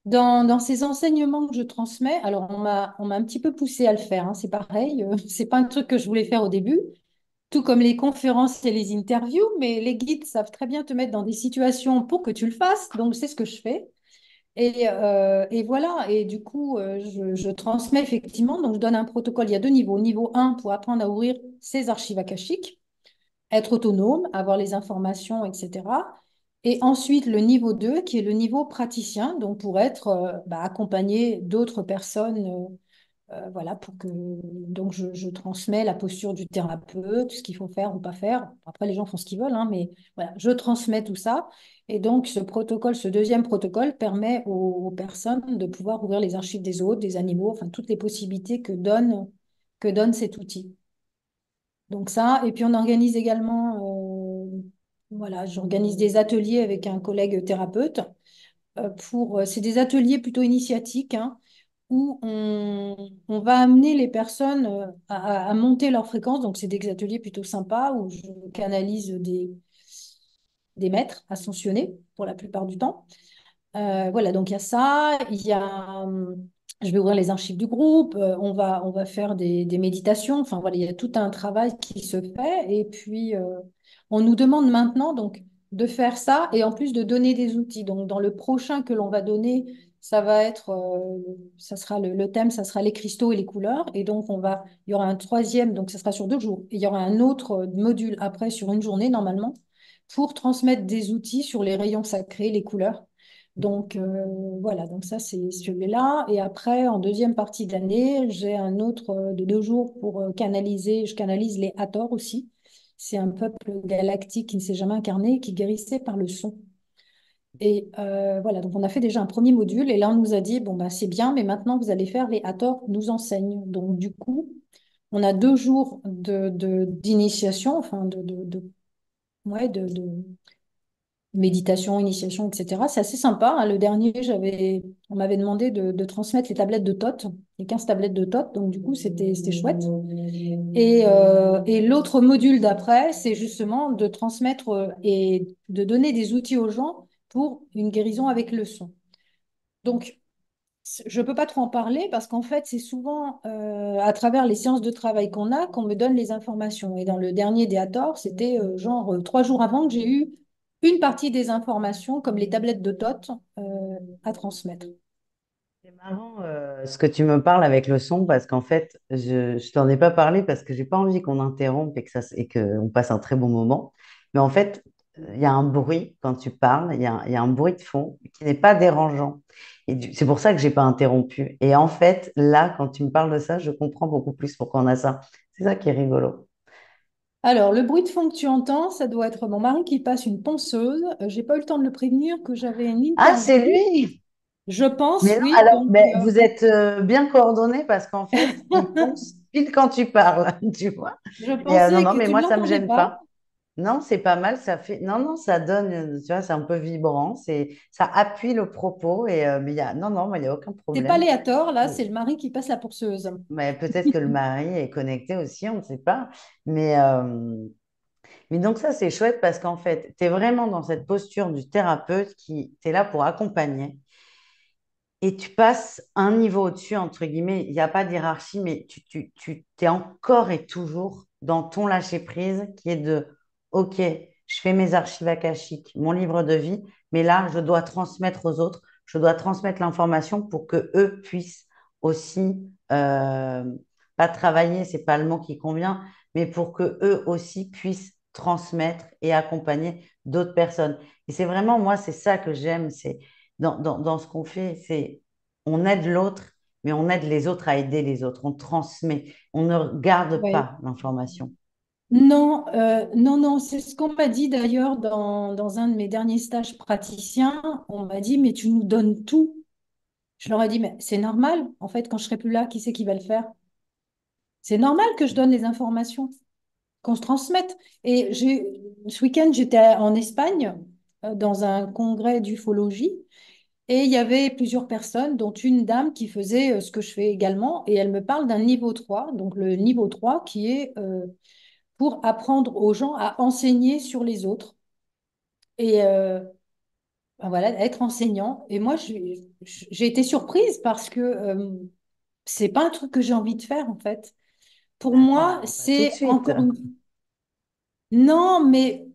Dans ces enseignements que je transmets, alors on m'a un petit peu poussé à le faire, hein, c'est pareil, c'est pas un truc que je voulais faire au début, tout comme les conférences et les interviews, mais les guides savent très bien te mettre dans des situations pour que tu le fasses, donc c'est ce que je fais. Et voilà, et du coup, je transmets effectivement, donc je donne un protocole, il y a deux niveaux. Niveau un pour apprendre à ouvrir ses archives akashiques, être autonome, avoir les informations, etc. Et ensuite, le niveau 2 qui est le niveau praticien, donc pour être bah, accompagné d'autres personnes voilà, pour que donc je transmets la posture du thérapeute, ce qu'il faut faire ou pas faire. Après, les gens font ce qu'ils veulent, hein, mais voilà, je transmets tout ça. Et donc, ce protocole, ce deuxième protocole permet aux personnes de pouvoir ouvrir les archives des autres, des animaux, enfin toutes les possibilités que donne cet outil. Donc ça, et puis on organise également, voilà, j'organise des ateliers avec un collègue thérapeute c'est des ateliers plutôt initiatiques, hein, où on va amener les personnes à monter leur fréquence. Donc, c'est des ateliers plutôt sympas où je canalise des maîtres ascensionnés pour la plupart du temps. Voilà, donc il y a ça. Je vais ouvrir les archives du groupe. On va faire des méditations. Enfin, voilà, il y a tout un travail qui se fait. Et puis, on nous demande maintenant donc de faire ça et en plus de donner des outils. Donc, dans le prochain que l'on va donner, ça sera le thème, ça sera les cristaux et les couleurs. Et donc, il y aura un troisième, donc ça sera sur 2 jours. Et il y aura un autre module après sur une journée normalement pour transmettre des outils sur les rayons sacrés, les couleurs. Donc voilà, donc ça c'est celui-là. Et après, en deuxième partie de l'année, j'ai un autre de 2 jours pour canaliser. Je canalise les Hathors aussi. C'est un peuple galactique qui ne s'est jamais incarné, qui guérissait par le son. Et voilà, donc on a fait déjà un premier module. Et là, on nous a dit, bon, bah, c'est bien, mais maintenant, vous allez faire les Hathors nous enseignent. Donc du coup, on a 2 jours d'initiation, enfin ouais, méditation, initiation, etc. C'est assez sympa, hein. Le dernier, on m'avait demandé de transmettre les tablettes de Thoth, les 15 tablettes de Thoth, donc du coup, c'était chouette. Et l'autre module d'après, c'est justement de transmettre et de donner des outils aux gens pour une guérison avec le son. Donc, je ne peux pas trop en parler parce qu'en fait, c'est souvent à travers les séances de travail qu'on a qu'on me donne les informations. Et dans le dernier Déator, c'était genre 3 jours avant que j'ai eu une partie des informations, comme les tablettes de TOT, à transmettre. C'est marrant ce que tu me parles avec le son parce qu'en fait, je t'en ai pas parlé parce que j'ai pas envie qu'on interrompe et et qu'on passe un très bon moment. Mais en fait, il y a un bruit quand tu parles, il y a un bruit de fond qui n'est pas dérangeant. Et c'est pour ça que j'ai pas interrompu. Et en fait, là, quand tu me parles de ça, je comprends beaucoup plus pourquoi on a ça. C'est ça qui est rigolo. Alors, le bruit de fond que tu entends, ça doit être mon mari qui passe une ponceuse. J'ai pas eu le temps de le prévenir que j'avais une Ah, interview. c'est lui! Je pense, Mais non, oui. alors, Donc, mais vous êtes bien coordonnés parce qu'en fait, il ponce pile quand tu parles, tu vois. je Mais non, pensais non, que mais tu ne moi, ça me l'entendais gêne pas. pas. Non, c'est pas mal, ça fait. Non, non, ça donne, tu vois, c'est un peu vibrant, ça appuie le propos mais non, non, il n'y a aucun C'est pas problème. aléatoire, là, Et- c'est le mari qui passe la ponceuse. Mais peut-être que le mari est connecté aussi, on ne sait pas. Mais, mais donc ça, c'est chouette parce qu'en fait, tu es vraiment dans cette posture du thérapeute qui, tu es là pour accompagner. Et tu passes un niveau au-dessus, entre guillemets, il n'y a pas de hiérarchie, mais tu t'es encore et toujours dans ton lâcher-prise qui est de, OK, je fais mes archives akashiques, mon livre de vie, mais là, je dois transmettre aux autres, je dois transmettre l'information pour que eux puissent aussi, pas travailler, c'est pas le mot qui convient, mais pour que eux aussi puissent transmettre et accompagner d'autres personnes. Et c'est vraiment, moi, c'est ça que j'aime, c'est dans ce qu'on fait, c'est on aide l'autre, mais on aide les autres à aider les autres. On transmet, on ne garde Ouais. pas l'information. Non, non, non, c'est ce qu'on m'a dit d'ailleurs dans un de mes derniers stages praticiens. On m'a dit, mais tu nous donnes tout. Je leur ai dit, mais c'est normal. En fait, quand je serai plus là, qui c'est qui va le faire? C'est normal que je donne les informations, qu'on se transmette. Et ce week-end, j'étais en Espagne dans un congrès d'ufologie et il y avait plusieurs personnes, dont une dame qui faisait ce que je fais également. Et elle me parle d'un niveau 3, donc le niveau 3 qui est pour apprendre aux gens à enseigner sur les autres. Et ben voilà, être enseignant. Et moi, j'ai été surprise parce que c'est pas un truc que j'ai envie de faire, en fait. Pour moi, Attends, pas tout de c'est suite. encore une... Non, mais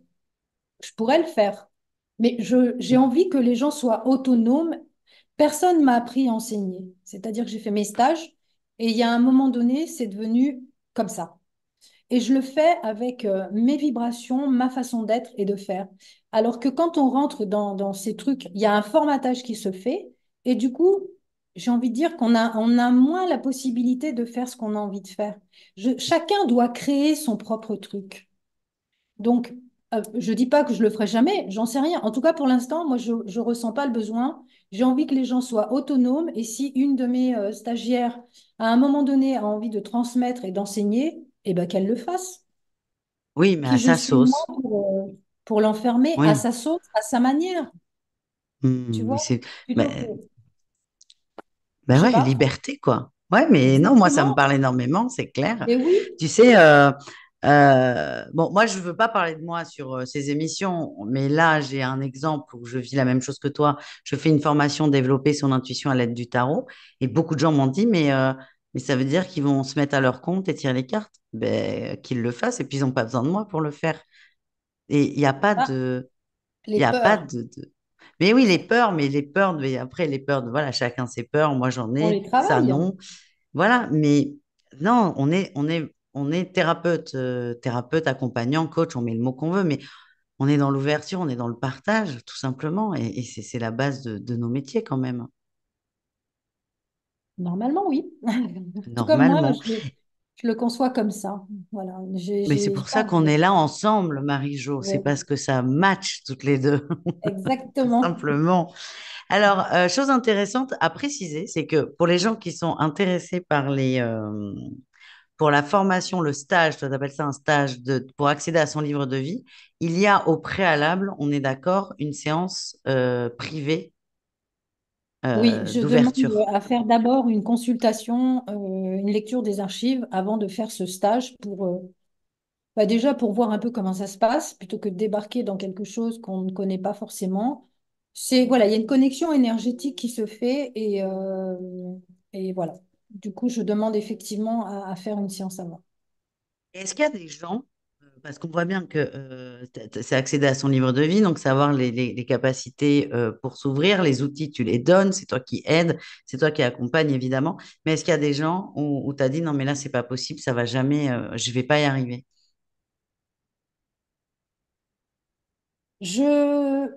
je pourrais le faire. Mais j'ai envie que les gens soient autonomes. Personne m'a appris à enseigner. C'est-à-dire que j'ai fait mes stages et il y a un moment donné, c'est devenu comme ça. Et je le fais avec mes vibrations, ma façon d'être et de faire. Alors que quand on rentre dans ces trucs, il y a un formatage qui se fait. Et du coup, j'ai envie de dire on a moins la possibilité de faire ce qu'on a envie de faire. Chacun doit créer son propre truc. Donc, je dis pas que je le ferai jamais, j'en sais rien. En tout cas, pour l'instant, moi, je ne ressens pas le besoin. J'ai envie que les gens soient autonomes. Et si une de mes stagiaires, à un moment donné, a envie de transmettre et d'enseigner, eh ben, qu'elle le fasse. Oui, mais à Qui je sa suis, moi, sauce. pour l'enfermer à Oui. sa sauce, à sa manière, tu Mais vois? c'est, Plutôt que, mais, ben je sais ouais, pas, liberté, quoi. Ouais, mais non, moi, ça me exactement. parle énormément, c'est clair. Et oui, Tu sais, bon, moi, je veux pas parler de moi sur ces émissions, mais là, j'ai un exemple où je vis la même chose que toi. Je fais une formation développer son intuition à l'aide du tarot, et beaucoup de gens m'ont dit, mais ça veut dire qu'ils vont se mettre à leur compte et tirer les cartes. Ben, qu'ils le fassent, et puis ils n'ont pas besoin de moi pour le faire. Et il n'y a pas ah, de, il les y a pas peurs, Mais oui, les peurs, mais après, les peurs, voilà, chacun ses peurs. Moi, j'en on les ai, ça, travaille. non. Voilà, mais non, on est thérapeute, thérapeute, accompagnant, coach, on met le mot qu'on veut, mais on est dans l'ouverture, on est dans le partage, tout simplement. Et c'est la base de nos métiers quand même, Normalement, oui. En tout cas, moi, normalement. je le conçois comme ça. Voilà. Mais c'est pour ça qu'on est là ensemble, Marie-Jo. C'est Ouais, parce que ça match toutes les deux, tout exactement. simplement. Alors, chose intéressante à préciser, c'est que pour les gens qui sont intéressés par pour la formation, le stage, toi t'appelles ça un stage pour accéder à son livre de vie, il y a au préalable, on est d'accord, une séance privée Oui, je demande d'ouverture. à faire d'abord une consultation, une lecture des archives avant de faire ce stage pour, bah déjà pour voir un peu comment ça se passe, plutôt que de débarquer dans quelque chose qu'on ne connaît pas forcément. C'est, voilà, il y a une connexion énergétique qui se fait et voilà. Du coup, je demande effectivement à faire une séance avant. Est-ce qu'il y a des gens, parce qu'on voit bien que c'est accéder à son livre de vie, donc savoir les capacités pour s'ouvrir, les outils, tu les donnes, c'est toi qui aides, c'est toi qui accompagne évidemment, mais est-ce qu'il y a des gens où tu as dit non mais là c'est pas possible, ça va jamais, je vais pas y arriver. Je,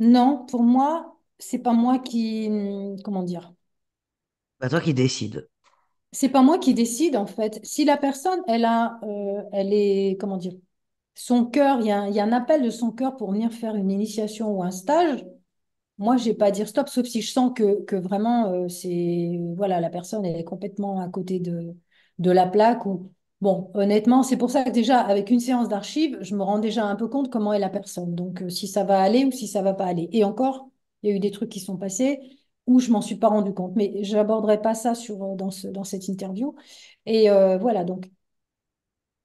non, pour moi, c'est pas moi qui, comment dire, Bah, toi qui décides. c'est pas moi qui décide en fait. Si la personne, elle est, comment dire, son cœur, il y a un appel de son cœur pour venir faire une initiation ou un stage. Moi, j'ai pas à dire stop, sauf si je sens que vraiment, c'est, voilà, la personne, elle est complètement à côté de la plaque. Ou, bon, honnêtement, c'est pour ça que déjà, avec une séance d'archives, je me rends déjà un peu compte comment est la personne. Donc, si ça va aller ou si ça va pas aller. Et encore, il y a eu des trucs qui sont passés où je m'en suis pas rendu compte. Mais j'aborderai pas ça dans cette interview. Et voilà, donc,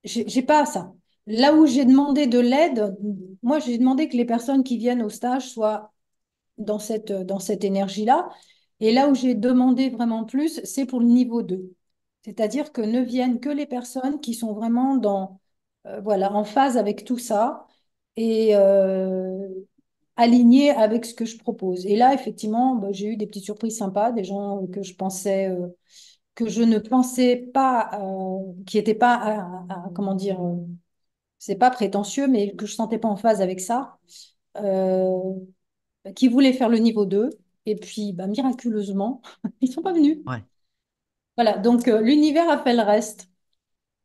j'ai pas ça. Là où j'ai demandé de l'aide, moi, j'ai demandé que les personnes qui viennent au stage soient dans cette énergie-là. Et là où j'ai demandé vraiment plus, c'est pour le niveau 2. C'est-à-dire que ne viennent que les personnes qui sont vraiment voilà, en phase avec tout ça et alignées avec ce que je propose. Et là, effectivement, bah, j'ai eu des petites surprises sympas, des gens que je pensais, que je ne pensais pas, qui n'étaient pas, comment dire, c'est pas prétentieux, mais que je sentais pas en phase avec ça. Euh, qui voulaient faire le niveau 2. Et puis, bah, miraculeusement, ils sont pas venus. Ouais. Voilà, donc l'univers a fait le reste.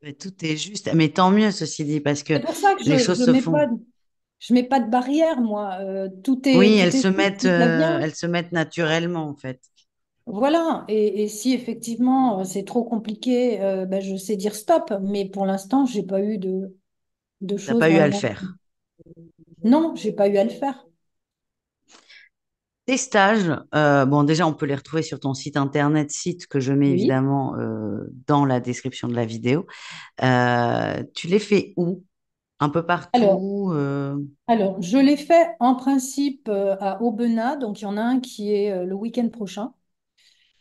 Mais tout est juste, mais tant mieux ceci dit, parce que C'est pour ça que les choses se font. je mets pas de barrière, moi. Oui, Tout est juste, si ça vient. elles se mettent naturellement en fait. Voilà, et si effectivement c'est trop compliqué, bah, je sais dire stop, mais pour l'instant, j'ai pas eu de T'as choses pas eu à le vraiment. faire. Non, j'ai pas eu à le faire. Tes stages, bon, déjà, on peut les retrouver sur ton site internet, site que je mets Oui. évidemment dans la description de la vidéo. Tu les fais où? Un peu Alors, partout alors, je l'ai fait en principe à Aubenas, donc il y en a un qui est le week-end prochain.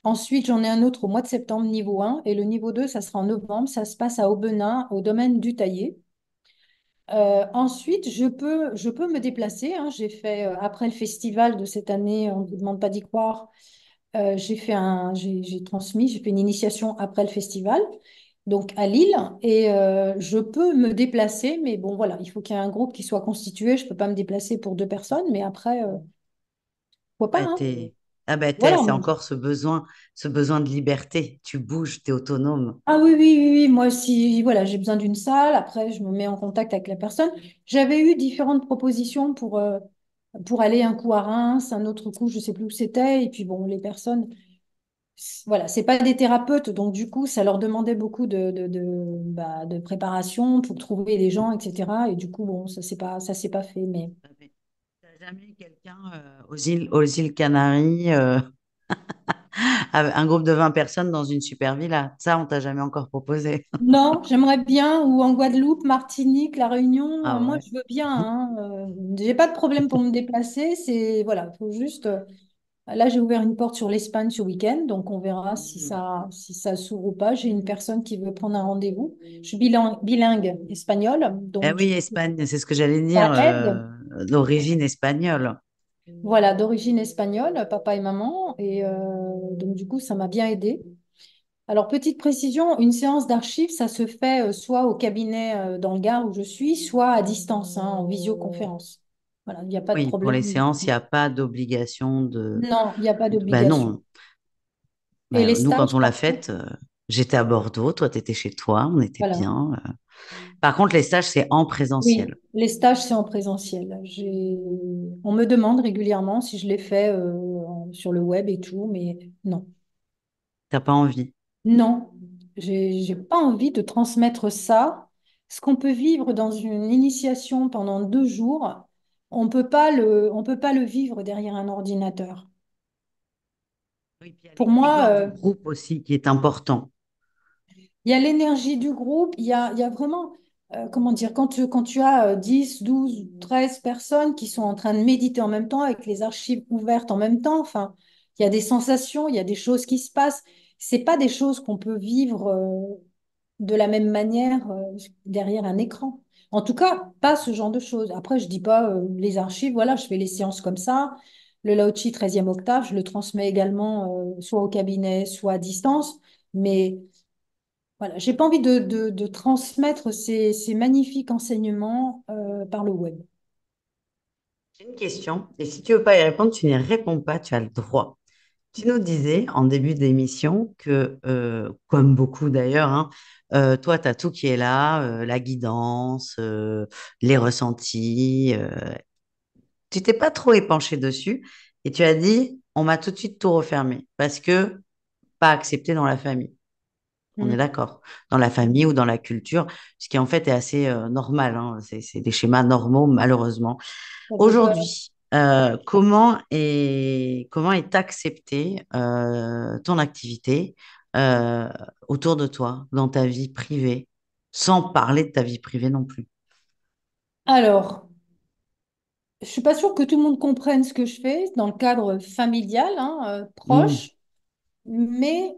Ensuite, j'en ai un autre au mois de septembre, niveau 1, et le niveau 2, ça sera en novembre. Ça se passe à Aubenas, au domaine du Taillé. Ensuite, je peux me déplacer, hein. J'ai fait, après le festival de cette année, on ne me demande pas d'y croire, j'ai transmis, j'ai fait une initiation après le festival, donc à Lille, et je peux me déplacer, mais bon, voilà, il faut qu'il y ait un groupe qui soit constitué. Je ne peux pas me déplacer pour deux personnes, mais après, pourquoi pas, ouais, hein. Ah ben, Voilà. c'est encore ce besoin de liberté. Tu bouges, tu es autonome. Ah oui, oui, oui, oui. Moi, si voilà, j'ai besoin d'une salle, après, je me mets en contact avec la personne. J'avais eu différentes propositions pour aller un coup à Reims, un autre coup, je sais plus où c'était. Et puis, bon, les personnes, voilà, c'est pas des thérapeutes, donc du coup, ça leur demandait beaucoup de préparation pour trouver des gens, etc. Et du coup, bon, ça s'est pas fait. Mais T'as jamais eu quelqu'un aux îles Canaries, avec un groupe de 20 personnes dans une super villa? Ça, on t'a jamais encore proposé. non, j'aimerais bien, ou en Guadeloupe, Martinique, La Réunion, Ah moi, ouais. je veux bien, hein. J'ai pas de problème pour me déplacer. C'est, voilà, faut juste. Là, j'ai ouvert une porte sur l'Espagne ce week-end, donc on verra Mhm. si ça s'ouvre ou pas. J'ai une personne qui veut prendre un rendez-vous. Je suis bilingue espagnol, Eh donc oui, Espagne, c'est ce que j'allais dire, ça aide. d'origine espagnole. Voilà, d'origine espagnole, papa et maman, et donc du coup, ça m'a bien aidé. Alors, petite précision, une séance d'archives, ça se fait soit au cabinet dans le Gard où je suis, soit à distance, hein, en visioconférence. Voilà, il n'y a pas de Oui, pour problème. les séances, il n'y a pas d'obligation Non, il n'y a pas Ben d'obligation. non. Et les Ben, nous, quand stages, on l'a par contre, faite, j'étais à Bordeaux, toi, tu étais chez toi, on était voilà. bien. Par contre, les stages, c'est en Oui, présentiel. les stages, c'est en présentiel. On me demande régulièrement si je les fais sur le web et tout, mais non. T'as pas envie. Non, j'ai pas envie de transmettre ça. Ce qu'on peut vivre dans une initiation pendant 2 jours, on peut pas le vivre derrière un ordinateur. Oui, puis il y a Pour moi, l'égrégore du groupe aussi qui est important. il y a l'énergie du groupe, il y a vraiment. comment dire, quand tu as 10, 12, 13 personnes qui sont en train de méditer en même temps, avec les archives ouvertes en même temps, enfin, il y a des sensations, il y a des choses qui se passent. C'est pas des choses qu'on peut vivre de la même manière derrière un écran. En tout cas, pas ce genre de choses. Après, je dis pas les archives, voilà, je fais les séances comme ça. Le Lao-Tzu 13e octave, je le transmets également soit au cabinet, soit à distance. Mais voilà, j'ai pas envie de transmettre ces magnifiques enseignements par le web. J'ai une question, et si tu veux pas y répondre, tu n'y réponds pas, tu as le droit. Tu nous disais en début d'émission que, comme beaucoup d'ailleurs, hein, toi, tu as tout qui est là, la guidance, les ressentis. Tu t'es pas trop épanché dessus et tu as dit, on m'a tout de suite tout refermé parce que pas accepté dans la famille. On est Mm. d'accord. Dans la famille ou dans la culture, ce qui en fait est assez normal, hein. C'est des schémas normaux, malheureusement. Ça fait peur. Aujourd'hui, comment est acceptée ton activité euh, autour de toi, dans ta vie privée, sans parler de ta vie privée non plus? Alors, je suis pas sûre que tout le monde comprenne ce que je fais dans le cadre familial, hein, Hmm. proche. Mais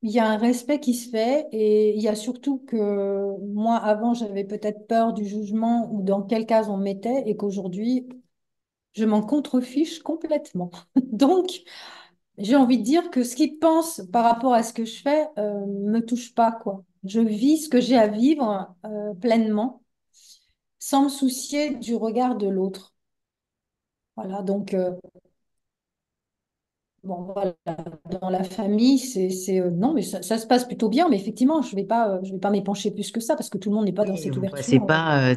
il y a un respect qui se fait et il y a surtout que moi, avant, j'avais peut-être peur du jugement ou dans quelle case on me mettait et qu'aujourd'hui, je m'en contrefiche complètement. Donc, j'ai envie de dire que ce qu'ils pensent par rapport à ce que je fais me touche pas, quoi. Je vis ce que j'ai à vivre pleinement, sans me soucier du regard de l'autre. Voilà, donc bon, voilà, dans la famille, non, mais ça se passe plutôt bien, mais effectivement, je vais pas m'épancher plus que ça parce que tout le monde n'est pas dans Oui, cette vous passez ouverture. pas.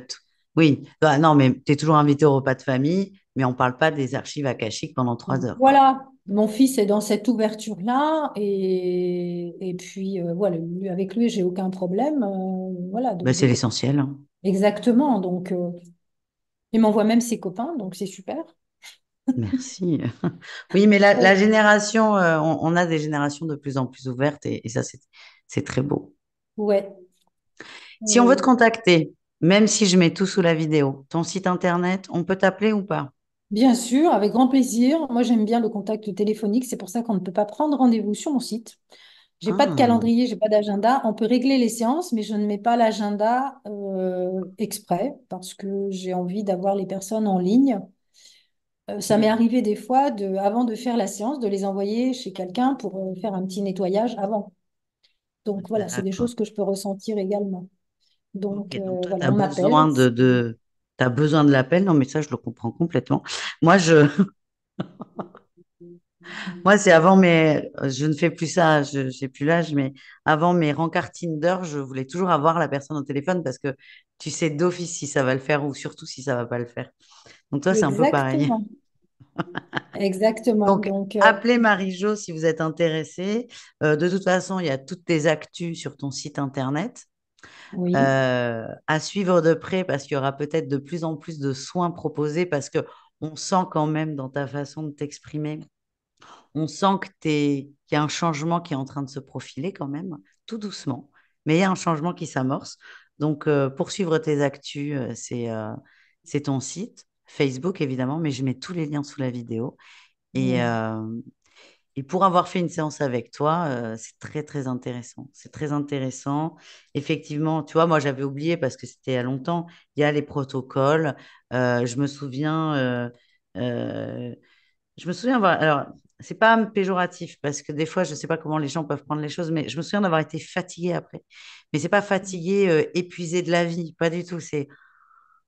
Oui, bah, non, mais tu es toujours invité au repas de famille, mais on parle pas des archives akashiques pendant 3 heures, quoi. Voilà, mon fils est dans cette ouverture-là et puis voilà, avec lui, j'ai aucun problème. Voilà, Bah, c'est l'essentiel, hein. exactement. Donc, il m'envoie même ses copains, donc c'est super. Merci. Oui, mais la Ouais. génération, on a des générations de plus en plus ouvertes et ça, c'est très beau. Ouais. Si on veut te Euh, contacter, même si je mets tout sous la vidéo, ton site internet, on peut t'appeler ou pas? Bien sûr, avec grand plaisir. Moi, j'aime bien le contact téléphonique. C'est pour ça qu'on ne peut pas prendre rendez-vous sur mon site. J'ai pas de Ah, calendrier, j'ai pas d'agenda. On peut régler les séances, mais je ne mets pas l'agenda exprès parce que j'ai envie d'avoir les personnes en ligne. Ça m'est mm, arrivé des fois, avant de faire la séance, de les envoyer chez quelqu'un pour faire un petit nettoyage avant. Donc voilà, c'est des d'accord. choses que je peux ressentir également. Ok, Donc donc toi, tu voilà, as on m'appelle. besoin t'as besoin de l'appel. Non, mais ça, je le comprends complètement. Moi, je, moi, c'est avant mes, je ne fais plus ça, je n'ai plus l'âge, mais avant mes rencarts Tinder, je voulais toujours avoir la personne au téléphone parce que tu sais d'office si ça va le faire ou surtout si ça va pas le faire. Donc toi, c'est un peu pareil. Exactement. Exactement. Donc, Donc appelez Marie-Jo si vous êtes intéressé. De toute façon, il y a toutes tes actus sur ton site internet. oui, À suivre de près parce qu'il y aura peut-être de plus en plus de soins proposés parce que on sent quand même dans ta façon de t'exprimer, on sent qu'il y a un changement qui est en train de se profiler quand même, tout doucement, mais il y a un changement qui s'amorce. Donc, pour suivre tes actus, c'est ton site, Facebook évidemment, mais je mets tous les liens sous la vidéo. Et, oui. et pour avoir fait une séance avec toi, c'est très, très intéressant. C'est très intéressant. Effectivement, tu vois, moi, j'avais oublié parce que c'était il y a longtemps, il y a les protocoles. Je me souviens, je me souviens avoir, alors, c'est pas péjoratif parce que des fois, je sais pas comment les gens peuvent prendre les choses, mais je me souviens d'avoir été fatiguée après. Mais c'est pas fatiguée, épuisée de la vie, pas du tout. C'est,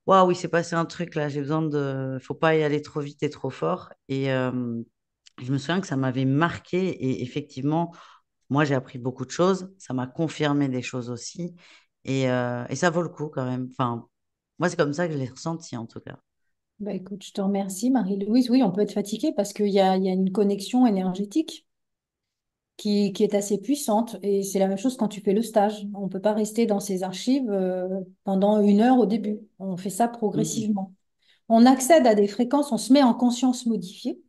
waouh, il s'est passé un truc là, j'ai besoin de, faut pas y aller trop vite et trop fort. Et je me souviens que ça m'avait marqué et effectivement, moi, j'ai appris beaucoup de choses. Ça m'a confirmé des choses aussi. Et ça vaut le coup quand même. Enfin, moi, c'est comme ça que je l'ai ressenti en tout cas. Bah, écoute, je te remercie, Marie-Louise. Oui, on peut être fatigué parce qu'il y a une connexion énergétique qui est assez puissante. Et c'est la même chose quand tu fais le stage. On ne peut pas rester dans ces archives pendant 1 heure au début. On fait ça Mhm. progressivement. On accède à des fréquences, on se met en conscience modifiée.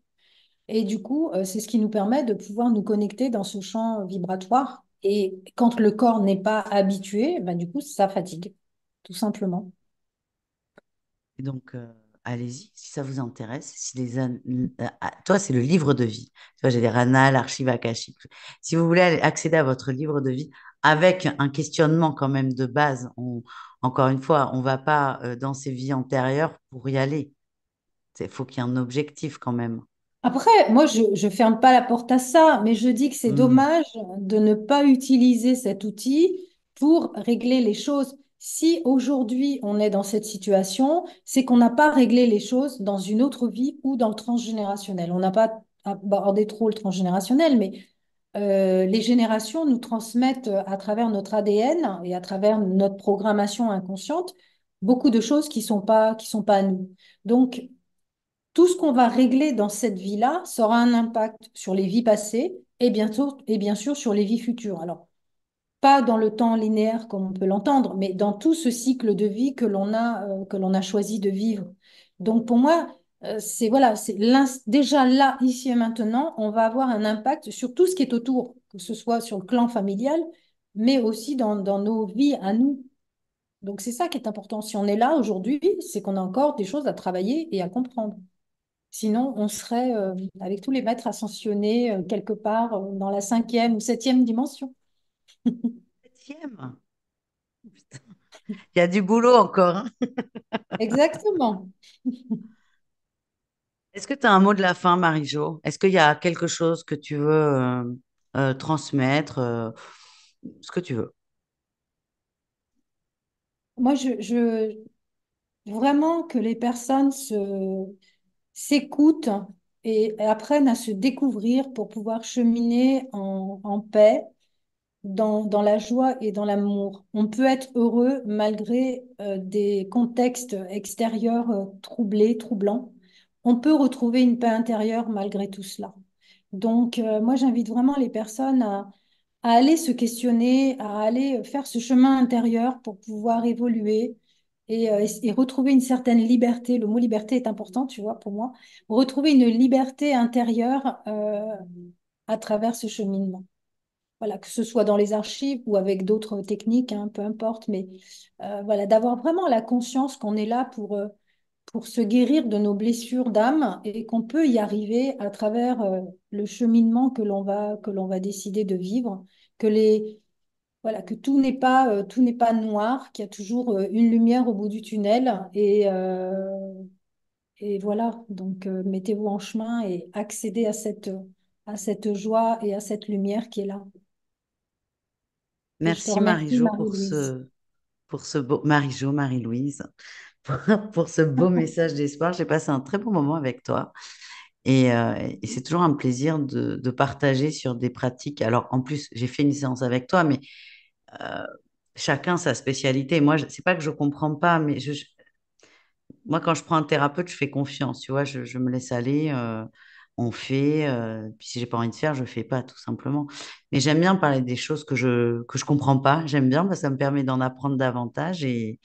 Et du coup, c'est ce qui nous permet de pouvoir nous connecter dans ce champ vibratoire. Et quand le corps n'est pas habitué, ben, du coup, ça fatigue, tout simplement. Et donc, allez-y, si ça vous intéresse. Si toi, c'est le livre de vie. Tu vois, j'ai des Rana, l'archive akashique. Si vous voulez accéder à votre livre de vie avec un questionnement quand même de base, encore une fois, on ne va pas dans ses vies antérieures pour y aller. Il faut qu'il y ait un objectif quand même. Après, moi, je ne ferme pas la porte à ça, mais je dis que c'est Hmm. dommage de ne pas utiliser cet outil pour régler les choses. Si aujourd'hui on est dans cette situation, c'est qu'on n'a pas réglé les choses dans une autre vie ou dans le transgénérationnel. On n'a pas abordé trop le transgénérationnel, mais les générations nous transmettent à travers notre ADN et à travers notre programmation inconsciente beaucoup de choses qui sont pas à nous. Donc, tout ce qu'on va régler dans cette vie-là sera un impact sur les vies passées et bientôt, et bien sûr sur les vies futures. Alors, pas dans le temps linéaire comme on peut l'entendre, mais dans tout ce cycle de vie que l'on a choisi de vivre. Donc pour moi, c'est voilà, déjà là, ici et maintenant, on va avoir un impact sur tout ce qui est autour, que ce soit sur le clan familial, mais aussi dans nos vies à nous. Donc c'est ça qui est important. Si on est là aujourd'hui, c'est qu'on a encore des choses à travailler et à comprendre. Sinon, on serait avec tous les maîtres ascensionnés quelque part dans la cinquième ou septième dimension. Septième. Il y a du boulot encore, hein. Exactement. Est-ce que tu as un mot de la fin, Marie-Jo? Est-ce qu'il y a quelque chose que tu veux transmettre, ce que tu veux? Moi, vraiment que les personnes s'écoutent et apprennent à se découvrir pour pouvoir cheminer en paix, dans la joie et dans l'amour. On peut être heureux malgré des contextes extérieurs troublés, troublants. On peut retrouver une paix intérieure malgré tout cela. Donc, moi, j'invite vraiment les personnes à aller se questionner, à aller faire ce chemin intérieur pour pouvoir évoluer et retrouver une certaine liberté. Le mot liberté est important, tu vois, pour moi. Retrouver une liberté intérieure à travers ce cheminement. Voilà, que ce soit dans les archives ou avec d'autres techniques, hein, peu importe, mais voilà, d'avoir vraiment la conscience qu'on est là pour se guérir de nos blessures d'âme et qu'on peut y arriver à travers le cheminement que l'on va décider de vivre, que voilà, que tout n'est pas noir, qu'il y a toujours une lumière au bout du tunnel et voilà, donc mettez-vous en chemin et accédez à cette joie et à cette lumière qui est là. Et je te Merci, remercie, Marie-Jo, Marie-Louise. pour ce beau, Marie-Jo, Marie-Louise, pour ce beau message d'espoir. J'ai passé un très bon moment avec toi. Et c'est toujours un plaisir de partager sur des pratiques. Alors, en plus, j'ai fait une séance avec toi, mais euh, chacun sa spécialité. Moi, c'est pas que je comprends pas, mais moi, quand je prends un thérapeute, je fais confiance. Tu vois, je me laisse aller. On fait. Puis si j'ai pas envie de faire, je fais pas, tout simplement. Mais j'aime bien parler des choses que je comprends pas. J'aime bien parce que ça me permet d'en apprendre davantage et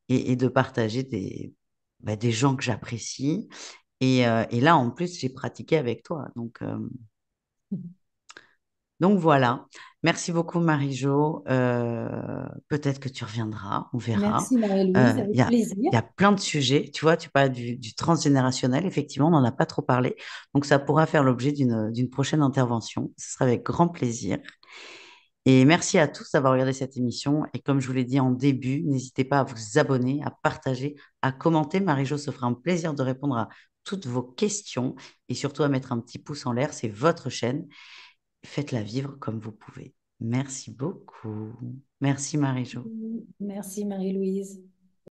de partager des gens que j'apprécie. Et là, en plus, j'ai pratiqué avec toi. Donc voilà. Merci beaucoup, Marie-Jo. Peut-être que tu reviendras, on verra. Merci, Marie-Louise, Il y avec a, plaisir. il y a plein de sujets. Tu vois, tu parles du transgénérationnel. Effectivement, on n'en a pas trop parlé. Donc ça pourra faire l'objet d'une prochaine intervention. Ce sera avec grand plaisir. Et merci à tous d'avoir regardé cette émission. Et comme je vous l'ai dit en début, n'hésitez pas à vous abonner, à partager, à commenter. Marie-Jo se fera un plaisir de répondre à toutes vos questions et surtout à mettre un petit pouce en l'air. C'est votre chaîne. Faites-la vivre comme vous pouvez. Merci beaucoup. Merci Marie-Jo. Merci, Marie-Louise.